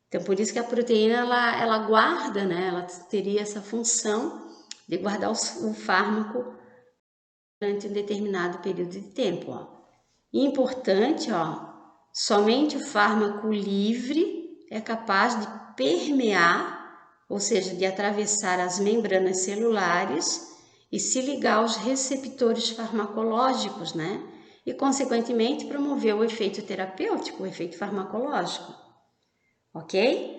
Então, por isso que a proteína, ela guarda, né? Ela teria essa função de guardar o fármaco durante um determinado período de tempo, ó. E importante, ó, somente o fármaco livre é capaz de permear, ou seja, de atravessar as membranas celulares e se ligar aos receptores farmacológicos, né? E, consequentemente, promover o efeito terapêutico, o efeito farmacológico. Ok?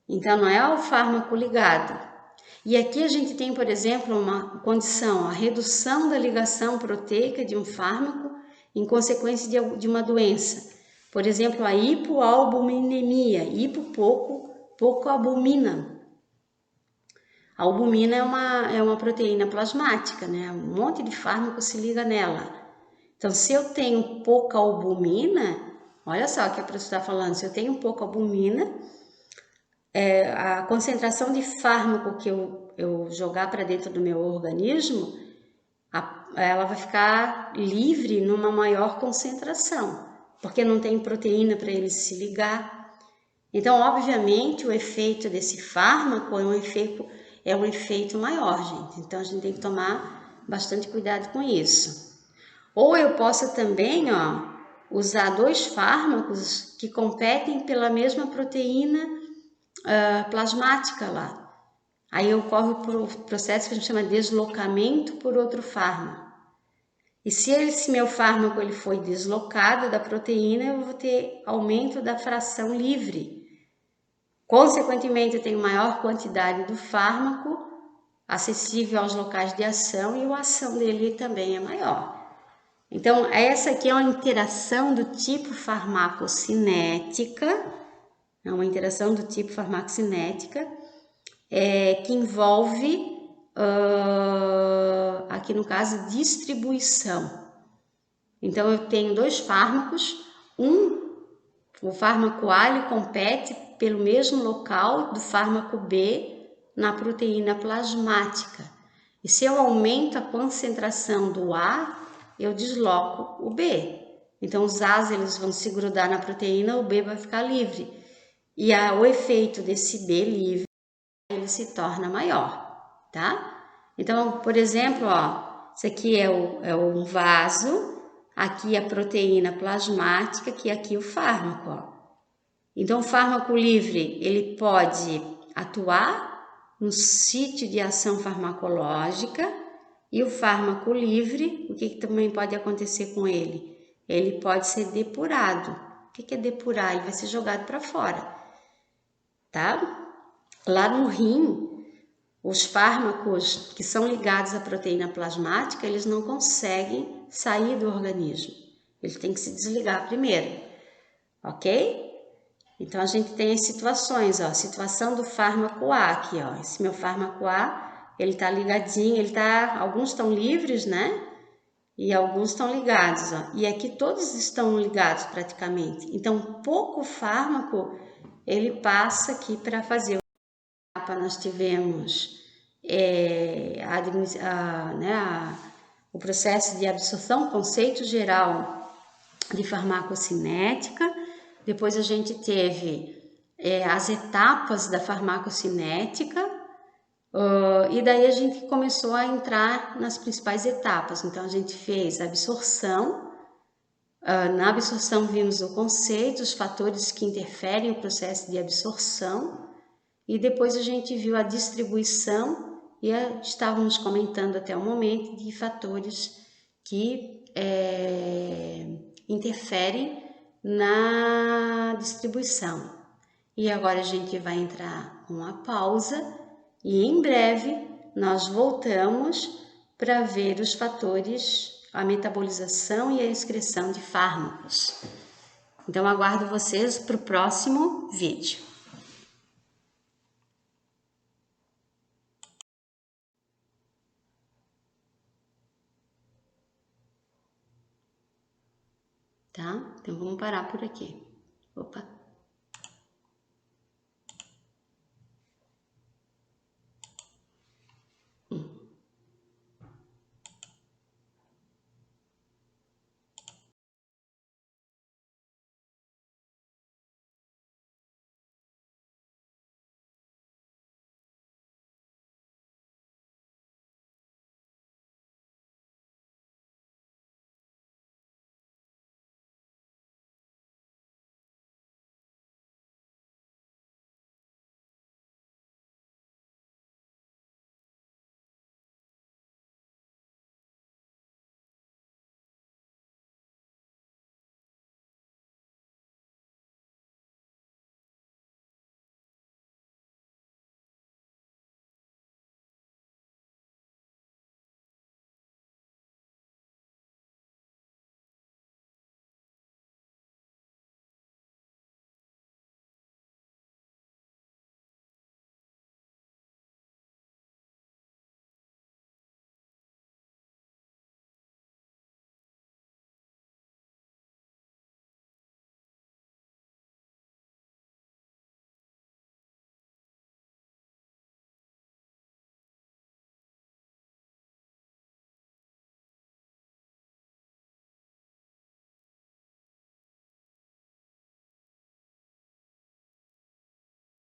Então, não é o fármaco ligado. E aqui a gente tem, por exemplo, uma condição, a redução da ligação proteica de um fármaco em consequência de uma doença. Por exemplo, a hipoalbuminemia, pouco albumina. A albumina é uma proteína plasmática, né? Um monte de fármaco se liga nela. Então, se eu tenho pouca albumina, olha só o que a professora está falando, se eu tenho pouca albumina, a concentração de fármaco que eu jogar para dentro do meu organismo, ela vai ficar livre numa maior concentração, porque não tem proteína para ele se ligar. Então, obviamente, o efeito desse fármaco é um efeito maior, gente. Então, a gente tem que tomar bastante cuidado com isso. Ou eu posso também, usar 2 fármacos que competem pela mesma proteína plasmática lá. Aí ocorre o processo que a gente chama de deslocamento por outro fármaco. E se esse meu fármaco ele foi deslocado da proteína, eu vou ter aumento da fração livre. Consequentemente, eu tenho maior quantidade do fármaco acessível aos locais de ação e a ação dele também é maior. Então, essa aqui é uma interação do tipo farmacocinética, que envolve, aqui no caso, distribuição. Então, eu tenho 2 fármacos, o fármaco A ele compete pelo mesmo local do fármaco B na proteína plasmática. E se eu aumento a concentração do A, eu desloco o B. Então, os A's eles vão se grudar na proteína, o B vai ficar livre. E o efeito desse B livre, ele se torna maior, tá? Então, por exemplo, isso aqui é um vaso, aqui a proteína plasmática, que aqui o fármaco, Então, o fármaco livre, ele pode atuar no sítio de ação farmacológica e o fármaco livre, o que também pode acontecer com ele? Ele pode ser depurado. O que é depurar? Ele vai ser jogado para fora, tá? Lá no rim, os fármacos que são ligados à proteína plasmática, eles não conseguem sair do organismo. Eles têm que se desligar primeiro, ok? Então, a gente tem as situações, situação do fármaco A aqui, esse meu fármaco A, ele tá ligadinho, alguns estão livres, né? E alguns estão ligados, E aqui todos estão ligados praticamente. Então, pouco fármaco, ele passa aqui para fazer o mapa. Nós tivemos o processo de absorção, conceito geral de farmacocinética. Depois a gente teve as etapas da farmacocinética, e daí a gente começou a entrar nas principais etapas. Então a gente fez a absorção, na absorção vimos o conceito, os fatores que interferem no processo de absorção, e depois a gente viu a distribuição e estávamos comentando até o momento de fatores que interferem na distribuição. E agora a gente vai entrar com a pausa e em breve nós voltamos para ver os fatores, a metabolização e a excreção de fármacos. Então aguardo vocês para o próximo vídeo. Tá? Então vamos parar por aqui.